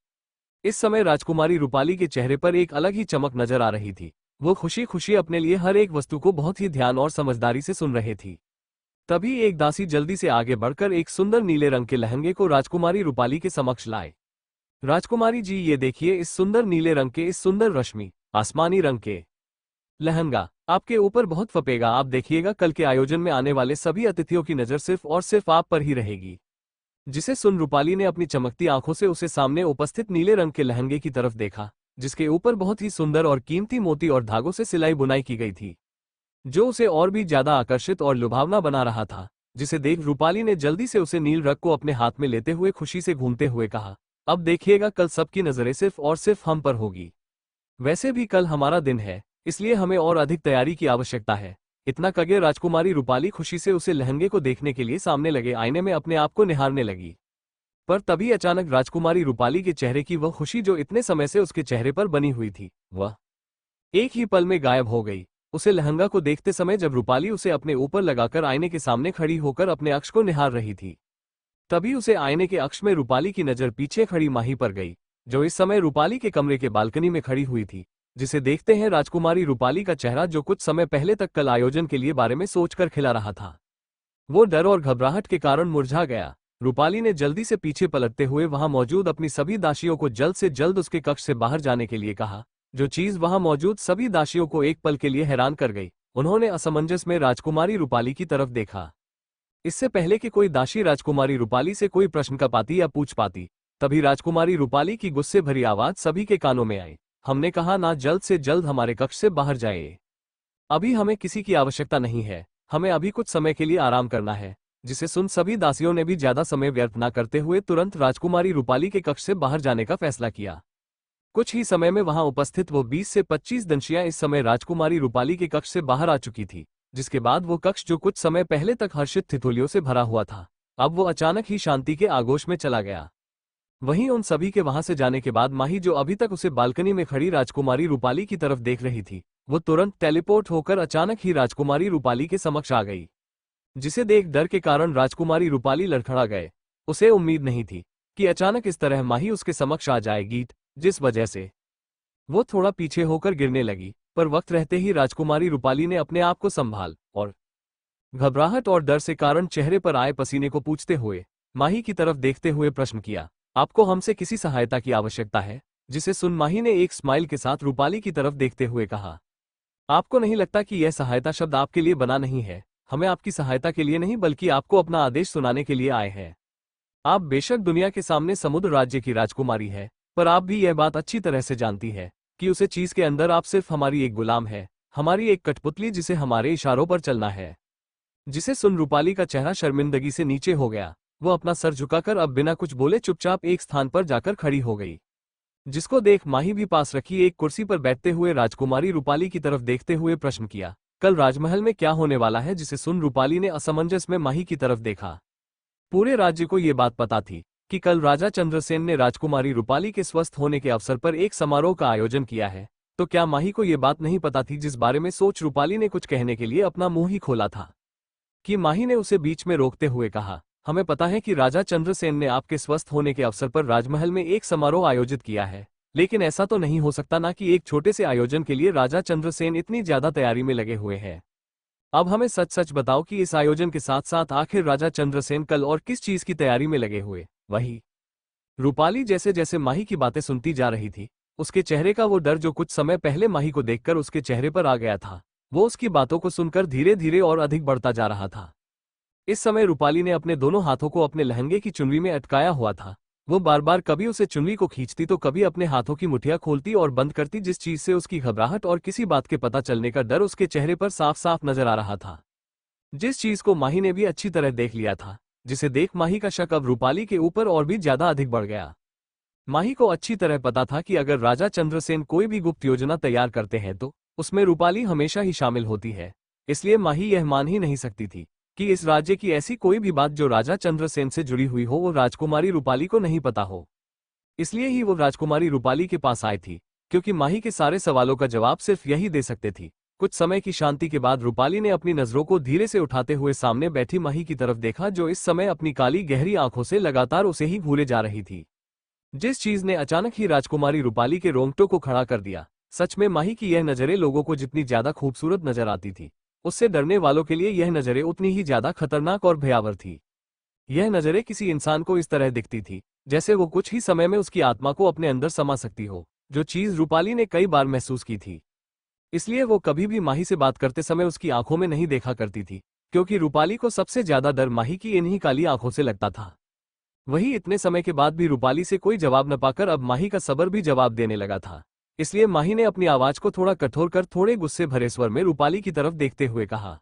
इस समय राजकुमारी रूपाली के चेहरे पर एक अलग ही चमक नजर आ रही थी। वो खुशी खुशी अपने लिए हर एक वस्तु को बहुत ही ध्यान और समझदारी से सुन रही थी। तभी एक दासी जल्दी से आगे बढ़कर एक सुंदर नीले रंग के लहंगे को राजकुमारी रूपाली के समक्ष लाए। राजकुमारी जी, ये देखिए, इस सुंदर नीले रंग के, इस सुंदर रश्मि आसमानी रंग के लहंगा आपके ऊपर बहुत फपेगा। आप देखिएगा, कल के आयोजन में आने वाले सभी अतिथियों की नजर सिर्फ और सिर्फ आप पर ही रहेगी। जिसे सुन रूपाली ने अपनी चमकती आंखों से उसे सामने उपस्थित नीले रंग के लहंगे की तरफ देखा, जिसके ऊपर बहुत ही सुंदर और कीमती मोती और धागों से सिलाई बुनाई की गई थी, जो उसे और भी ज्यादा आकर्षित और लुभावना बना रहा था। जिसे देख रूपाली ने जल्दी से उसे नील रंग को अपने हाथ में लेते हुए खुशी से घूमते हुए कहा, अब देखिएगा, कल सबकी नजरें सिर्फ और सिर्फ हम पर होगी। वैसे भी कल हमारा दिन है, इसलिए हमें और अधिक तैयारी की आवश्यकता है। इतना कगे राजकुमारी रूपाली खुशी से उसे लहंगे को देखने के लिए सामने लगे आईने में अपने आप को निहारने लगी। पर तभी अचानक राजकुमारी रूपाली के चेहरे की वह खुशी जो इतने समय से उसके चेहरे पर बनी हुई थी, वह एक ही पल में गायब हो गई। उसे लहंगा को देखते समय जब रूपाली उसे अपने ऊपर लगाकर आईने के सामने खड़ी होकर अपने अक्ष को निहार रही थी, तभी उसे आईने के अक्ष में रूपाली की नजर पीछे खड़ी माही पर गई, जो इस समय रूपाली के कमरे के बालकनी में खड़ी हुई थी। जिसे देखते हैं राजकुमारी रूपाली का चेहरा, जो कुछ समय पहले तक कल आयोजन के लिए बारे में सोचकर खिला रहा था, वो डर और घबराहट के कारण मुरझा गया। रूपाली ने जल्दी से पीछे पलटते हुए वहां मौजूद अपनी सभी दासियों को जल्द से जल्द उसके कक्ष से बाहर जाने के लिए कहा, जो चीज वहां मौजूद सभी दासियों को एक पल के लिए हैरान कर गई। उन्होंने असमंजस में राजकुमारी रूपाली की तरफ देखा। इससे पहले कि कोई दासी राजकुमारी रूपाली से कोई प्रश्न कर पाती या पूछ पाती, तभी राजकुमारी रूपाली की गुस्से भरी आवाज सभी के कानों में आई, हमने कहा ना, जल्द से जल्द हमारे कक्ष से बाहर जाए। अभी हमें किसी की आवश्यकता नहीं है, हमें अभी कुछ समय के लिए आराम करना है। जिसे सुन सभी दासियों ने भी ज्यादा समय व्यर्थ न करते हुए तुरंत राजकुमारी रूपाली के कक्ष से बाहर जाने का फैसला किया। कुछ ही समय में वहां उपस्थित वो 20 से 25 दंशियां इस समय राजकुमारी रूपाली के कक्ष से बाहर आ चुकी थी, जिसके बाद वो कक्ष, जो कुछ समय पहले तक हर्षित ठिठोलियों से भरा हुआ था, अब वो अचानक ही शांति के आगोश में चला गया। वहीं उन सभी के वहां से जाने के बाद माही, जो अभी तक उसे बालकनी में खड़ी राजकुमारी रूपाली की तरफ देख रही थी, वो तुरंत टेलीपोर्ट होकर अचानक ही राजकुमारी रूपाली के समक्ष आ गई। जिसे देख डर के कारण राजकुमारी रूपाली लड़खड़ा गए। उसे उम्मीद नहीं थी कि अचानक इस तरह माही उसके समक्ष आ जाएगी, जिस वजह से वो थोड़ा पीछे होकर गिरने लगी। पर वक्त रहते ही राजकुमारी रूपाली ने अपने आप को संभाल और घबराहट और डर से कारण चेहरे पर आए पसीने को पूछते हुए माही की तरफ देखते हुए प्रश्न किया, आपको हमसे किसी सहायता की आवश्यकता है? जिसे सुन माही ने एक स्माइल के साथ रूपाली की तरफ देखते हुए कहा, आपको नहीं लगता कि यह सहायता शब्द आपके लिए बना नहीं है? हमें आपकी सहायता के लिए नहीं, बल्कि आपको अपना आदेश सुनाने के लिए आए हैं। आप बेशक दुनिया के सामने समुद्र राज्य की राजकुमारी है, पर आप भी यह बात अच्छी तरह से जानती है कि उसे चीज के अंदर आप सिर्फ हमारी एक गुलाम है, हमारी एक कठपुतली, जिसे हमारे इशारों पर चलना है। जिसे सुन रूपाली का चेहरा शर्मिंदगी से नीचे हो गया। वो अपना सर झुकाकर अब बिना कुछ बोले चुपचाप एक स्थान पर जाकर खड़ी हो गई। जिसको देख माही भी पास रखी एक कुर्सी पर बैठते हुए राजकुमारी रूपाली की तरफ देखते हुए प्रश्न किया, कल राजमहल में क्या होने वाला है? जिसे सुन रूपाली ने असमंजस में माही की तरफ देखा। पूरे राज्य को ये बात पता थी कि कल राजा चंद्रसेन ने राजकुमारी रूपाली के स्वस्थ होने के अवसर पर एक समारोह का आयोजन किया है, तो क्या माही को ये बात नहीं पता थी? जिस बारे में सोच रूपाली ने कुछ कहने के लिए अपना मुंह ही खोला था कि माही ने उसे बीच में रोकते हुए कहा, हमें पता है कि राजा चंद्रसेन ने आपके स्वस्थ होने के अवसर पर राजमहल में एक समारोह आयोजित किया है, लेकिन ऐसा तो नहीं हो सकता ना कि एक छोटे से आयोजन के लिए राजा चंद्रसेन इतनी ज्यादा तैयारी में लगे हुए हैं। अब हमें सच सच बताओ कि इस आयोजन के साथ साथ आखिर राजा चंद्रसेन कल और किस चीज की तैयारी में लगे हुए? वही रूपाली जैसे जैसे माही की बातें सुनती जा रही थी, उसके चेहरे का वो डर जो कुछ समय पहले माही को देखकर उसके चेहरे पर आ गया था, वो उसकी बातों को सुनकर धीरे धीरे और अधिक बढ़ता जा रहा था। इस समय रूपाली ने अपने दोनों हाथों को अपने लहंगे की चुनरी में अटकाया हुआ था। वो बार बार कभी उसे चुनरी को खींचती तो कभी अपने हाथों की मुठियां खोलती और बंद करती, जिस चीज से उसकी घबराहट और किसी बात के पता चलने का डर उसके चेहरे पर साफ साफ नजर आ रहा था। जिस चीज को माही ने भी अच्छी तरह देख लिया था, जिसे देख माही का शक अब रूपाली के ऊपर और भी ज्यादा अधिक बढ़ गया। माही को अच्छी तरह पता था कि अगर राजा चंद्रसेन कोई भी गुप्त योजना तैयार करते हैं तो उसमें रूपाली हमेशा ही शामिल होती है। इसलिए माही यह मान ही नहीं सकती थी कि इस राज्य की ऐसी कोई भी बात जो राजा चंद्रसेन से जुड़ी हुई हो वो राजकुमारी रूपाली को नहीं पता हो। इसलिए ही वो राजकुमारी रूपाली के पास आई थी, क्योंकि माही के सारे सवालों का जवाब सिर्फ यही दे सकते थी। कुछ समय की शांति के बाद रूपाली ने अपनी नजरों को धीरे से उठाते हुए सामने बैठी माही की तरफ देखा, जो इस समय अपनी काली गहरी आंखों से लगातार उसे ही घूरे जा रही थी। जिस चीज ने अचानक ही राजकुमारी रूपाली के रोंगटों को खड़ा कर दिया। सच में माही की यह नजरें लोगों को जितनी ज्यादा खूबसूरत नजर आती थी, उससे डरने वालों के लिए यह नजरें उतनी ही ज्यादा खतरनाक और भयावह थी। यह नजरें किसी इंसान को इस तरह दिखती थी जैसे वो कुछ ही समय में उसकी आत्मा को अपने अंदर समा सकती हो, जो चीज रूपाली ने कई बार महसूस की थी। इसलिए वो कभी भी माही से बात करते समय उसकी आंखों में नहीं देखा करती थी, क्योंकि रूपाली को सबसे ज्यादा डर माही की इन्हीं काली आंखों से लगता था। वही इतने समय के बाद भी रूपाली से कोई जवाब न पाकर अब माही का सबर भी जवाब देने लगा था। इसलिए माही ने अपनी आवाज को थोड़ा कठोर कर थोड़े गुस्से भरे स्वर में रूपाली की तरफ देखते हुए कहा,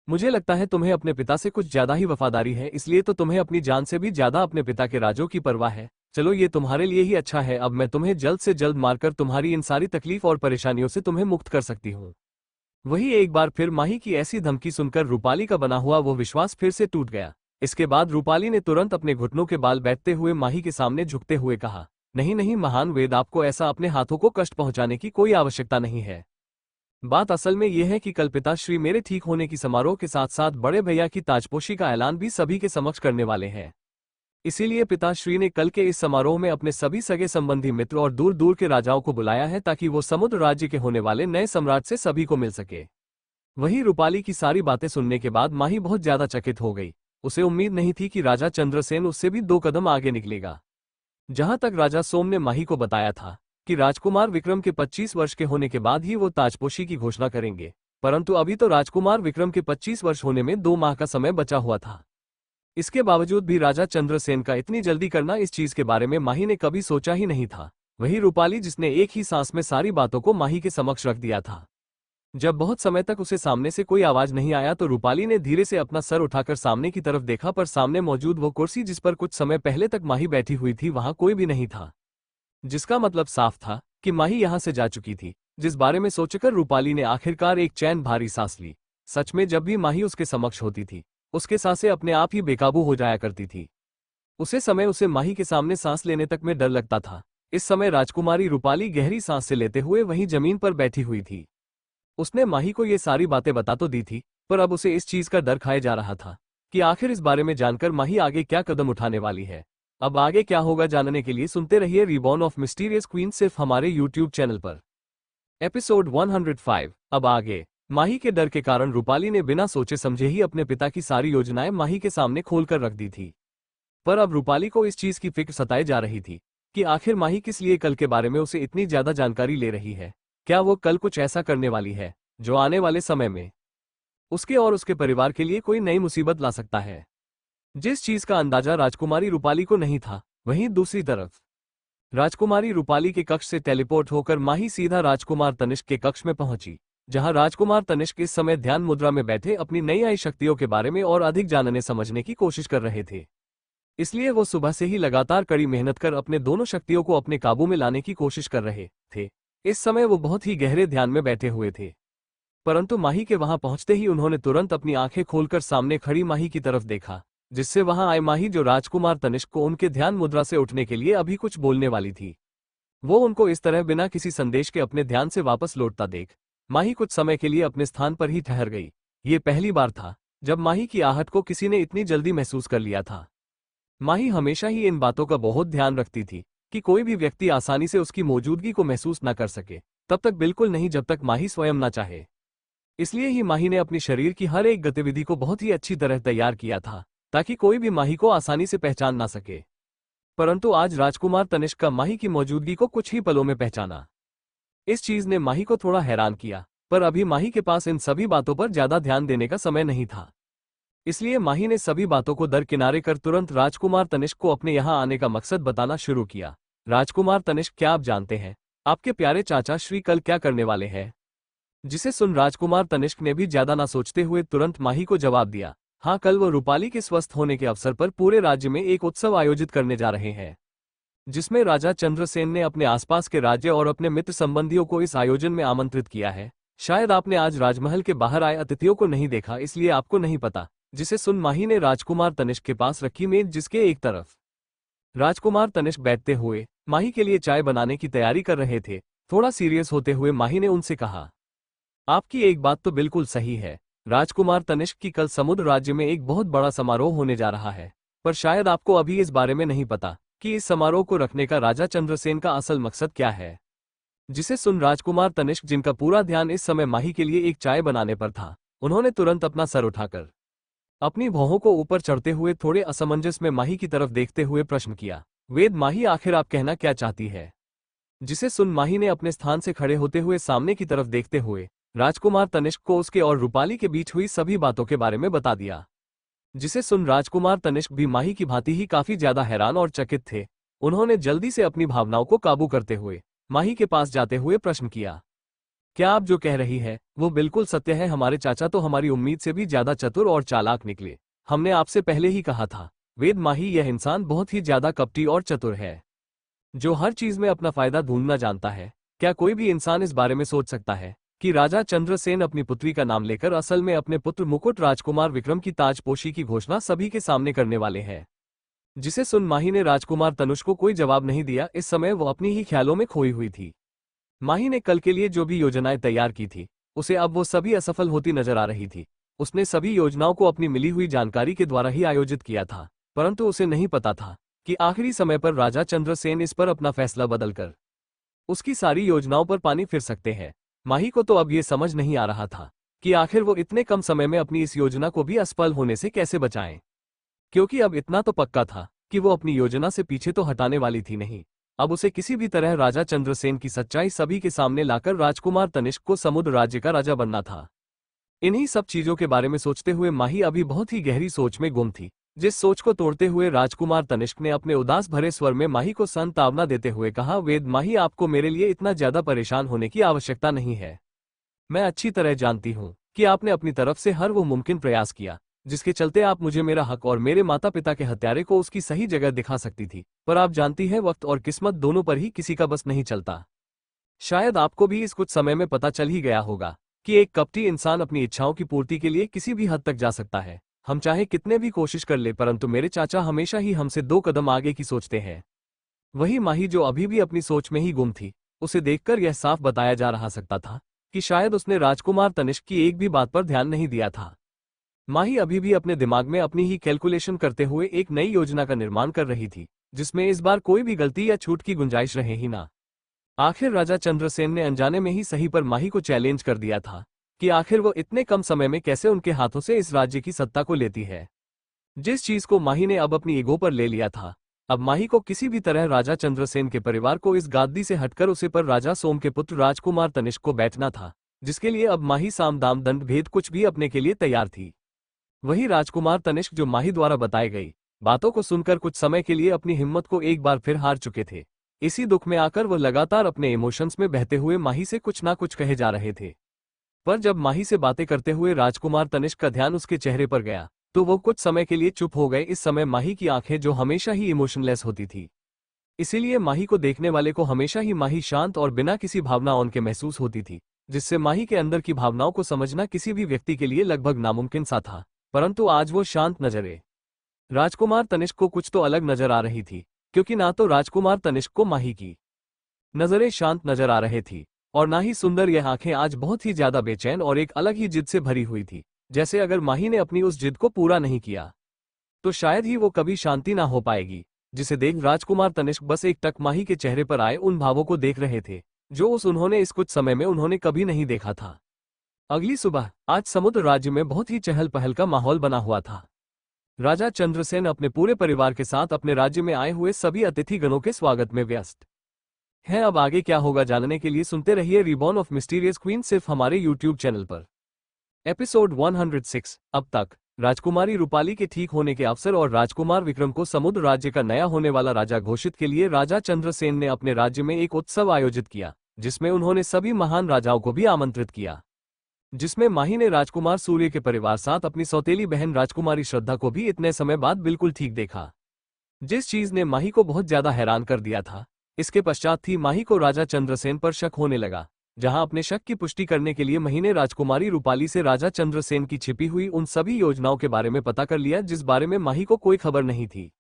मुझे लगता है तुम्हें अपने पिता से कुछ ज्यादा ही वफादारी है, इसलिए तो तुम्हें अपनी जान से भी ज्यादा अपने पिता के राजों की परवाह है। चलो ये तुम्हारे लिए ही अच्छा है, अब मैं तुम्हें जल्द से जल्द मारकर तुम्हारी इन सारी तकलीफ और परेशानियों से तुम्हें मुक्त कर सकती हूँ। वही एक बार फिर माही की ऐसी धमकी सुनकर रूपाली का बना हुआ वो विश्वास फिर से टूट गया। इसके बाद रूपाली ने तुरंत अपने घुटनों के बाल बैठते हुए माही के सामने झुकते हुए कहा, नहीं नहीं महान वेद, आपको ऐसा अपने हाथों को कष्ट पहुंचाने की कोई आवश्यकता नहीं है। बात असल में यह है कि कल पिताश्री मेरे ठीक होने की समारोह के साथ साथ बड़े भैया की ताजपोशी का ऐलान भी सभी के समक्ष करने वाले हैं। इसीलिए पिताश्री ने कल के इस समारोह में अपने सभी सगे संबंधी मित्र और दूर दूर के राजाओं को बुलाया है, ताकि वो समुद्र राज्य के होने वाले नए सम्राट से सभी को मिल सके। वही रूपाली की सारी बातें सुनने के बाद माही बहुत ज्यादा चकित हो गई। उसे उम्मीद नहीं थी कि राजा चंद्रसेन उससे भी 2 कदम आगे निकलेगा। जहां तक राजा सोम ने माही को बताया था कि राजकुमार विक्रम के 25 वर्ष के होने के बाद ही वो ताजपोशी की घोषणा करेंगे, परंतु अभी तो राजकुमार विक्रम के 25 वर्ष होने में 2 माह का समय बचा हुआ था। इसके बावजूद भी राजा चंद्रसेन का इतनी जल्दी करना, इस चीज के बारे में माही ने कभी सोचा ही नहीं था। वही रूपाली जिसने एक ही सांस में सारी बातों को माही के समक्ष रख दिया था। जब बहुत समय तक उसे सामने से कोई आवाज नहीं आया तो रूपाली ने धीरे से अपना सर उठाकर सामने की तरफ देखा, पर सामने मौजूद वो कुर्सी जिस पर कुछ समय पहले तक माही बैठी हुई थी, वहां कोई भी नहीं था। जिसका मतलब साफ था कि माही यहां से जा चुकी थी, जिस बारे में सोचकर रूपाली ने आखिरकार एक चैन भारी सांस ली। सच में जब भी माही उसके समक्ष होती थी, उसके सांसें अपने आप ही बेकाबू हो जाया करती थी। उसे समय उसे माही के सामने सांस लेने तक में डर लगता था। इस समय राजकुमारी रूपाली गहरी सांस से लेते हुए वहीं जमीन पर बैठी हुई थी। उसने माही को ये सारी बातें बता तो दी थी, पर अब उसे इस चीज का डर खाए जा रहा था कि आखिर इस बारे में जानकर माही आगे क्या कदम उठाने वाली है। अब आगे क्या होगा जानने के लिए सुनते रहिए रिबॉर्न ऑफ मिस्टीरियस क्वीन, सिर्फ हमारे यूट्यूब चैनल पर। एपिसोड 105। अब आगे। माही के डर के कारण रूपाली ने बिना सोचे समझे ही अपने पिता की सारी योजनाएं माही के सामने खोलकर रख दी थी। पर अब रूपाली को इस चीज की फिक्र सताए जा रही थी कि आखिर माही किस लिए कल के बारे में उसे इतनी ज्यादा जानकारी ले रही है। क्या वो कल कुछ ऐसा करने वाली है जो आने वाले समय में उसके और उसके परिवार के लिए कोई नई मुसीबत ला सकता है? जिस चीज का अंदाजा राजकुमारी रूपाली को नहीं था, वहीं दूसरी तरफ राजकुमारी रूपाली के कक्ष से टेलीपोर्ट होकर माही सीधा राजकुमार तनिष्क के कक्ष में पहुंची, जहां राजकुमार तनिष्क इस समय ध्यान मुद्रा में बैठे अपनी नई आई शक्तियों के बारे में और अधिक जानने समझने की कोशिश कर रहे थे। इसलिए वो सुबह से ही लगातार कड़ी मेहनत कर अपने दोनों शक्तियों को अपने काबू में लाने की कोशिश कर रहे थे। इस समय वो बहुत ही गहरे ध्यान में बैठे हुए थे, परंतु माही के वहां पहुंचते ही उन्होंने तुरंत अपनी आंखें खोलकर सामने खड़ी माही की तरफ देखा, जिससे वहां आए माही जो राजकुमार तनिष्क को उनके ध्यान मुद्रा से उठने के लिए अभी कुछ बोलने वाली थी। वो उनको इस तरह बिना किसी संदेश के अपने ध्यान से वापस लौटता देख माही कुछ समय के लिए अपने स्थान पर ही ठहर गई। ये पहली बार था जब माही की आहट को किसी ने इतनी जल्दी महसूस कर लिया था। माही हमेशा ही इन बातों का बहुत ध्यान रखती थी कि कोई भी व्यक्ति आसानी से उसकी मौजूदगी को महसूस न कर सके, तब तक बिल्कुल नहीं जब तक माही स्वयं न चाहे। इसलिए ही माही ने अपनी शरीर की हर एक गतिविधि को बहुत ही अच्छी तरह तैयार किया था, ताकि कोई भी माही को आसानी से पहचान ना सके। परंतु आज राजकुमार तनिष्क का माही की मौजूदगी को कुछ ही पलों में पहचाना। इस चीज ने माही को थोड़ा हैरान किया, पर अभी माही के पास इन सभी बातों पर ज्यादा ध्यान देने का समय नहीं था। इसलिए माही ने सभी बातों को दरकिनारे कर तुरंत राजकुमार तनिष्क को अपने यहाँ आने का मकसद बताना शुरू किया। राजकुमार तनिष्क, क्या आप जानते हैं आपके प्यारे चाचा श्री कल क्या करने वाले हैं? जिसे सुन राजकुमार तनिष्क ने भी ज्यादा ना सोचते हुए तुरंत माही को जवाब दिया, हाँ, कल वो रूपाली के स्वस्थ होने के अवसर पर पूरे राज्य में एक उत्सव आयोजित करने जा रहे हैं, जिसमें राजा चंद्रसेन ने अपने आसपास के राज्य और अपने मित्र संबंधियों को इस आयोजन में आमंत्रित किया है। शायद आपने आज राजमहल के बाहर आए अतिथियों को नहीं देखा, इसलिए आपको नहीं पता। जिसे सुन माही ने राजकुमार तनिष्क के पास रखी मेज, जिसके एक तरफ राजकुमार तनिष्क बैठते हुए माही के लिए चाय बनाने की तैयारी कर रहे थे, थोड़ा सीरियस होते हुए माही ने उनसे कहा, आपकी एक बात तो बिल्कुल सही है राजकुमार तनिष्क की, कल समुद्र राज्य में एक बहुत बड़ा समारोह होने जा रहा है, पर शायद आपको अभी इस बारे में नहीं पता कि इस समारोह को रखने का राजा चंद्रसेन का असल मकसद क्या है। जिसे सुन राजकुमार तनिष्क, जिनका पूरा ध्यान इस समय माही के लिए एक चाय बनाने पर था, उन्होंने तुरंत अपना सर उठाकर अपनी भौहों को ऊपर चढ़ते हुए थोड़े असमंजस में माही की तरफ देखते हुए प्रश्न किया, वेद माही, आखिर आप कहना क्या चाहती है? जिसे सुन माही ने अपने स्थान से खड़े होते हुए सामने की तरफ देखते हुए राजकुमार तनिष्क को उसके और रूपाली के बीच हुई सभी बातों के बारे में बता दिया। जिसे सुन राजकुमार तनिष्क भी माही की भांति ही काफी ज्यादा हैरान और चकित थे। उन्होंने जल्दी से अपनी भावनाओं को काबू करते हुए माही के पास जाते हुए प्रश्न किया, क्या आप जो कह रही है वो बिल्कुल सत्य है? हमारे चाचा तो हमारी उम्मीद से भी ज्यादा चतुर और चालाक निकले। हमने आपसे पहले ही कहा था वेद माही, यह इंसान बहुत ही ज्यादा कपटी और चतुर है, जो हर चीज में अपना फायदा ढूंढना जानता है। क्या कोई भी इंसान इस बारे में सोच सकता है कि राजा चंद्रसेन अपनी पुत्री का नाम लेकर असल में अपने पुत्र मुकुट राजकुमार विक्रम की ताजपोशी की घोषणा सभी के सामने करने वाले हैं? जिसे सुन माही ने राजकुमार तनुष को कोई जवाब नहीं दिया। इस समय वो अपनी ही ख्यालों में खोई हुई थी। माही ने कल के लिए जो भी योजनाएं तैयार की थी, उसे अब वो सभी असफल होती नजर आ रही थी। उसने सभी योजनाओं को अपनी मिली हुई जानकारी के द्वारा ही आयोजित किया था, परंतु उसे नहीं पता था कि आखिरी समय पर राजा चंद्रसेन इस पर अपना फैसला बदलकर उसकी सारी योजनाओं पर पानी फिर सकते हैं। माही को तो अब ये समझ नहीं आ रहा था कि आखिर वो इतने कम समय में अपनी इस योजना को भी असफल होने से कैसे बचाएं, क्योंकि अब इतना तो पक्का था कि वो अपनी योजना से पीछे तो हटाने वाली थी नहीं। अब उसे किसी भी तरह राजा चंद्रसेन की सच्चाई सभी के सामने लाकर राजकुमार तनिष्क को समुद्र राज्य का राजा बनना था। इन्हीं सब चीजों के बारे में सोचते हुए माही अभी बहुत ही गहरी सोच में गुम थी, जिस सोच को तोड़ते हुए राजकुमार तनिष्क ने अपने उदास भरे स्वर में माही को सांत्वना देते हुए कहा, वेद माही, आपको मेरे लिए इतना ज्यादा परेशान होने की आवश्यकता नहीं है। मैं अच्छी तरह जानती हूँ कि आपने अपनी तरफ से हर वो मुमकिन प्रयास किया जिसके चलते आप मुझे मेरा हक और मेरे माता पिता के हत्यारे को उसकी सही जगह दिखा सकती थी, पर आप जानती है वक्त और किस्मत दोनों पर ही किसी का बस नहीं चलता। शायद आपको भी इस कुछ समय में पता चल ही गया होगा कि एक कपटी इंसान अपनी इच्छाओं की पूर्ति के लिए किसी भी हद तक जा सकता है। हम चाहे कितने भी कोशिश कर ले, परंतु मेरे चाचा हमेशा ही हमसे 2 कदम आगे की सोचते हैं। वही माही, जो अभी भी अपनी सोच में ही गुम थी, उसे देखकर यह साफ बताया जा रहा सकता था कि शायद उसने राजकुमार तनिष्क की एक भी बात पर ध्यान नहीं दिया था। माही अभी भी अपने दिमाग में अपनी ही कैलकुलेशन करते हुए एक नई योजना का निर्माण कर रही थी, जिसमें इस बार कोई भी गलती या छूट की गुंजाइश रहे ही ना। आखिर राजा चंद्रसेन ने अनजाने में ही सही पर माही को चैलेंज कर दिया था कि आखिर वो इतने कम समय में कैसे उनके हाथों से इस राज्य की सत्ता को लेती है। जिस चीज को माही ने अब अपनी ईगो पर ले लिया था, अब माही को किसी भी तरह राजा चंद्रसेन के परिवार को इस गादी से हटकर उसे पर राजा सोम के पुत्र राजकुमार तनिष्क को बैठना था, जिसके लिए अब माही साम दाम दंड भेद कुछ भी अपने के लिए तैयार थी। वही राजकुमार तनिष्क, जो माही द्वारा बताई गई बातों को सुनकर कुछ समय के लिए अपनी हिम्मत को एक बार फिर हार चुके थे। इसी दुख में आकर वो लगातार अपने इमोशंस में बहते हुए माही से कुछ ना कुछ कहे जा रहे थे। पर जब माही से बातें करते हुए राजकुमार तनिष्क का ध्यान उसके चेहरे पर गया, तो वो कुछ समय के लिए चुप हो गए। इस समय माही की आंखें, जो हमेशा ही इमोशनलेस होती थी, इसीलिए माही को देखने वाले को हमेशा ही माही शांत और बिना किसी भावनाओं के महसूस होती थी, जिससे माही के अंदर की भावनाओं को समझना किसी भी व्यक्ति के लिए लगभग नामुमकिन सा था। परंतु आज वो शांत नजरें राजकुमार तनिष्क को कुछ तो अलग नजर आ रही थी, क्योंकि ना तो राजकुमार तनिष्क को माही की नजरें शांत नजर आ रही थी और ना ही सुंदर यह आंखें आज बहुत ही ज्यादा बेचैन और एक अलग ही जिद से भरी हुई थी। जैसे अगर माही ने अपनी उस जिद को पूरा नहीं किया तो शायद ही वो कभी शांति ना हो पाएगी। जिसे देख राजकुमार तनिष्क बस एक टक माही के चेहरे पर आए उन भावों को देख रहे थे जो उन्होंने इस कुछ समय में उन्होंने कभी नहीं देखा था। अगली सुबह आज समुद्र राज्य में बहुत ही चहल पहल का माहौल बना हुआ था। राजा चंद्रसेन अपने पूरे परिवार के साथ अपने राज्य में आए हुए सभी अतिथि गणों के स्वागत में व्यस्त हैं। अब आगे क्या होगा जानने के लिए सुनते रहिए रिबॉर्न ऑफ मिस्टीरियस क्वीन, सिर्फ हमारे यूट्यूब चैनल पर। एपिसोड 106। अब तक राजकुमारी रूपाली के ठीक होने के अवसर और राजकुमार विक्रम को समुद्र राज्य का नया होने वाला राजा घोषित के लिए राजा चंद्रसेन ने अपने राज्य में एक उत्सव आयोजित किया, जिसमें उन्होंने सभी महान राजाओं को भी आमंत्रित किया। जिसमें माही ने राजकुमार सूर्य के परिवार साथ अपनी सौतेली बहन राजकुमारी श्रद्धा को भी इतने समय बाद बिल्कुल ठीक देखा, जिस चीज ने माही को बहुत ज्यादा हैरान कर दिया था। इसके पश्चात थी माही को राजा चंद्रसेन पर शक होने लगा, जहां अपने शक की पुष्टि करने के लिए मही ने राजकुमारी रूपाली से राजा चंद्रसेन की छिपी हुई उन सभी योजनाओं के बारे में पता कर लिया जिस बारे में माही को कोई खबर नहीं थी।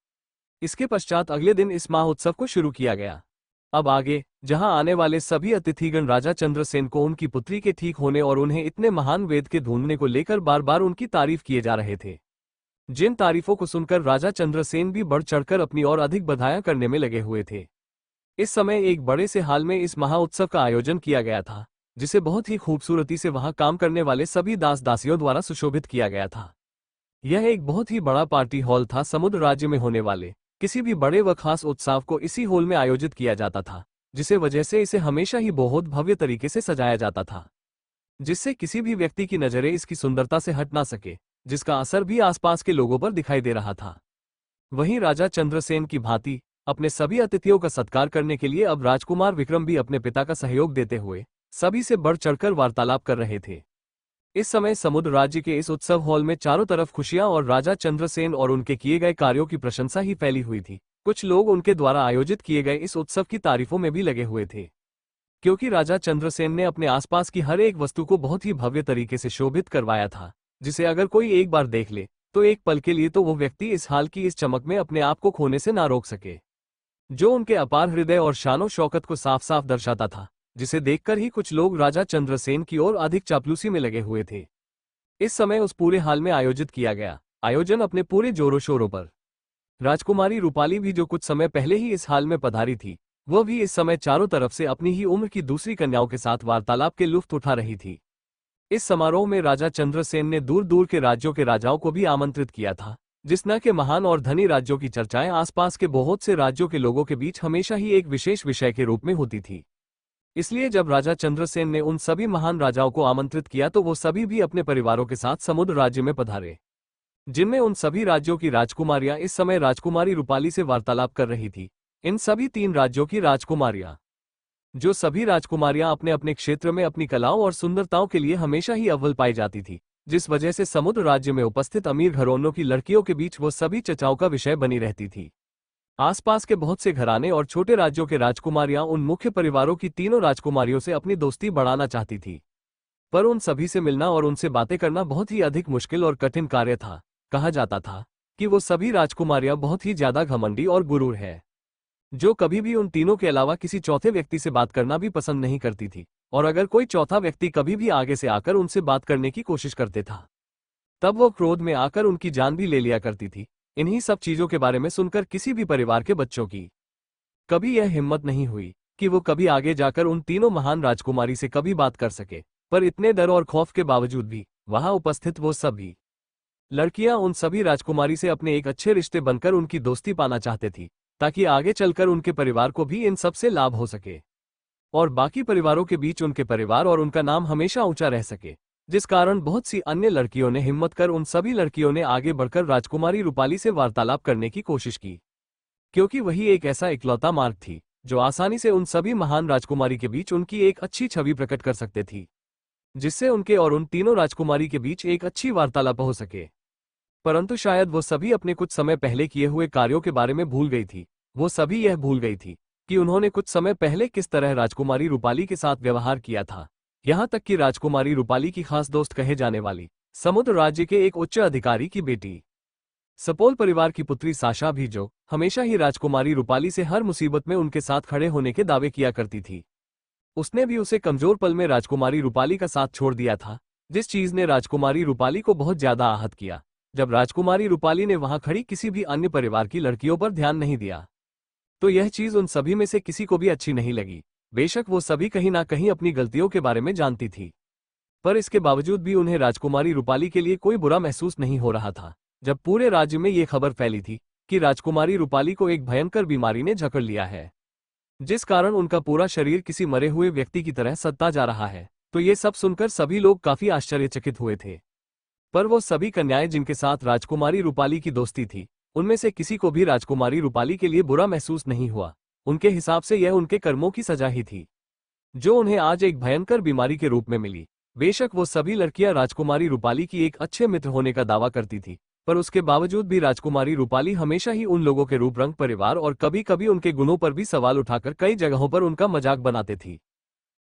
इसके पश्चात अगले दिन इस महोत्सव को शुरू किया गया। अब आगे, जहां आने वाले सभी अतिथिगण राजा चंद्रसेन को उनकी पुत्री के ठीक होने और उन्हें इतने महान वेद के ढूंढने को लेकर बार बार उनकी तारीफ किए जा रहे थे, जिन तारीफों को सुनकर राजा चंद्रसेन भी बढ़ चढ़कर अपनी और अधिक बधाइयां करने में लगे हुए थे। इस समय एक बड़े से हाल में इस महोत्सव का आयोजन किया गया था, जिसे बहुत ही खूबसूरती से वहां काम करने वाले सभी दास दासियों द्वारा सुशोभित किया गया था। यह एक बहुत ही बड़ा पार्टी हॉल था। समुद्र राज्य में होने वाले किसी भी बड़े व खास उत्सव को इसी हॉल में आयोजित किया जाता था, जिसे वजह से इसे हमेशा ही बहुत भव्य तरीके से सजाया जाता था, जिससे किसी भी व्यक्ति की नजरें इसकी सुंदरता से हट ना सके, जिसका असर भी आसपास के लोगों पर दिखाई दे रहा था। वहीं राजा चंद्रसेन की भांति अपने सभी अतिथियों का सत्कार करने के लिए अब राजकुमार विक्रम भी अपने पिता का सहयोग देते हुए सभी से बढ़ चढ़कर वार्तालाप कर रहे थे। इस समय समुद्र राज्य के इस उत्सव हॉल में चारों तरफ खुशियां और राजा चंद्रसेन और उनके किए गए कार्यों की प्रशंसा ही फैली हुई थी। कुछ लोग उनके द्वारा आयोजित किए गए इस उत्सव की तारीफों में भी लगे हुए थे, क्योंकि राजा चंद्रसेन ने अपने आसपास की हर एक वस्तु को बहुत ही भव्य तरीके से शोभित करवाया था, जिसे अगर कोई एक बार देख ले तो एक पल के लिए तो वो व्यक्ति इस हाल की इस चमक में अपने आप को खोने से ना रोक सके, जो उनके अपार हृदय और शानो शौकत को साफ साफ दर्शाता था, जिसे देखकर ही कुछ लोग राजा चंद्रसेन की ओर अधिक चापलूसी में लगे हुए थे। इस समय उस पूरे हाल में आयोजित किया गया आयोजन अपने पूरे जोरों शोरों पर। राजकुमारी रूपाली भी, जो कुछ समय पहले ही इस हाल में पधारी थी, वह भी इस समय चारों तरफ से अपनी ही उम्र की दूसरी कन्याओं के साथ वार्तालाप के लुत्फ उठा रही थी। इस समारोह में राजा चंद्रसेन ने दूर दूर के राज्यों के राजाओं को भी आमंत्रित किया था, जिस न के महान और धनी राज्यों की चर्चाएं आसपास के बहुत से राज्यों के लोगों के बीच हमेशा ही एक विशेष विषय के रूप में होती थी। इसलिए जब राजा चंद्रसेन ने उन सभी महान राजाओं को आमंत्रित किया तो वो सभी भी अपने परिवारों के साथ समुद्र राज्य में पधारे, जिनमें उन सभी राज्यों की राजकुमारियां इस समय राजकुमारी रूपाली से वार्तालाप कर रही थी। इन सभी 3 राज्यों की राजकुमारियां, जो सभी राजकुमारियां अपने अपने क्षेत्र में अपनी कलाओं और सुंदरताओं के लिए हमेशा ही अव्वल पाई जाती थी, जिस वजह से समुद्र राज्य में उपस्थित अमीर घरानों की लड़कियों के बीच वो सभी चर्चाओं का विषय बनी रहती थी। आसपास के बहुत से घराने और छोटे राज्यों के राजकुमारियां उन मुख्य परिवारों की तीनों राजकुमारियों से अपनी दोस्ती बढ़ाना चाहती थी, पर उन सभी से मिलना और उनसे बातें करना बहुत ही अधिक मुश्किल और कठिन कार्य था। कहा जाता था कि वो सभी राजकुमारियां बहुत ही ज्यादा घमंडी और गुरूर है, जो कभी भी उन तीनों के अलावा किसी चौथे व्यक्ति से बात करना भी पसंद नहीं करती थी, और अगर कोई चौथा व्यक्ति कभी भी आगे से आकर उनसे बात करने की कोशिश करते था, तब वो क्रोध में आकर उनकी जान भी ले लिया करती थी। इन्हीं सब चीजों के बारे में सुनकर किसी भी परिवार के बच्चों की कभी यह हिम्मत नहीं हुई कि वो कभी आगे जाकर उन तीनों महान राजकुमारी से कभी बात कर सके, पर इतने डर और खौफ के बावजूद भी वहां उपस्थित वो सभी लड़कियां उन सभी राजकुमारी से अपने एक अच्छे रिश्ते बनकर उनकी दोस्ती पाना चाहते थी, ताकि आगे चलकर उनके परिवार को भी इन सब से लाभ हो सके और बाकी परिवारों के बीच उनके परिवार और उनका नाम हमेशा ऊंचा रह सके। जिस कारण बहुत सी अन्य लड़कियों ने हिम्मत कर उन सभी लड़कियों ने आगे बढ़कर राजकुमारी रूपाली से वार्तालाप करने की कोशिश की, क्योंकि वही एक ऐसा इकलौता मार्ग थी जो आसानी से उन सभी महान राजकुमारी के बीच उनकी एक अच्छी छवि प्रकट कर सकते थी, जिससे उनके और उन तीनों राजकुमारी के बीच एक अच्छी वार्तालाप हो सके। परंतु शायद वो सभी अपने कुछ समय पहले किए हुए कार्यों के बारे में भूल गई थी। वो सभी यह भूल गई थी कि उन्होंने कुछ समय पहले किस तरह राजकुमारी रूपाली के साथ व्यवहार किया था, यहाँ तक कि राजकुमारी रूपाली की खास दोस्त कहे जाने वाली समुद्र राज्य के एक उच्च अधिकारी की बेटी सपोल परिवार की पुत्री साशा भी, जो हमेशा ही राजकुमारी रूपाली से हर मुसीबत में उनके साथ खड़े होने के दावे किया करती थी, उसने भी उसे कमजोर पल में राजकुमारी रूपाली का साथ छोड़ दिया था, जिस चीज ने राजकुमारी रूपाली को बहुत ज्यादा आहत किया। जब राजकुमारी रूपाली ने वहां खड़ी किसी भी अन्य परिवार की लड़कियों पर ध्यान नहीं दिया, तो यह चीज उन सभी में से किसी को भी अच्छी नहीं लगी। बेशक वो सभी कहीं ना कहीं अपनी गलतियों के बारे में जानती थी, पर इसके बावजूद भी उन्हें राजकुमारी रूपाली के लिए कोई बुरा महसूस नहीं हो रहा था। जब पूरे राज्य में ये खबर फैली थी कि राजकुमारी रूपाली को एक भयंकर बीमारी ने जकड़ लिया है, जिस कारण उनका पूरा शरीर किसी मरे हुए व्यक्ति की तरह सदता जा रहा है, तो ये सब सुनकर सभी लोग काफी आश्चर्यचकित हुए थे। पर वो सभी कन्याएं जिनके साथ राजकुमारी रूपाली की दोस्ती थी, उनमें से किसी को भी राजकुमारी रूपाली के लिए बुरा महसूस नहीं हुआ। उनके हिसाब से यह उनके कर्मों की सजा ही थी, जो उन्हें आज एक भयंकर बीमारी के रूप में मिली। बेशक वो सभी लड़कियां राजकुमारी रूपाली की एक अच्छे मित्र होने का दावा करती थी, पर उसके बावजूद भी राजकुमारी रूपाली हमेशा ही उन लोगों के रूप, रंग, परिवार और कभी कभी उनके गुणों पर भी सवाल उठाकर कई जगहों पर उनका मजाक बनाते थी,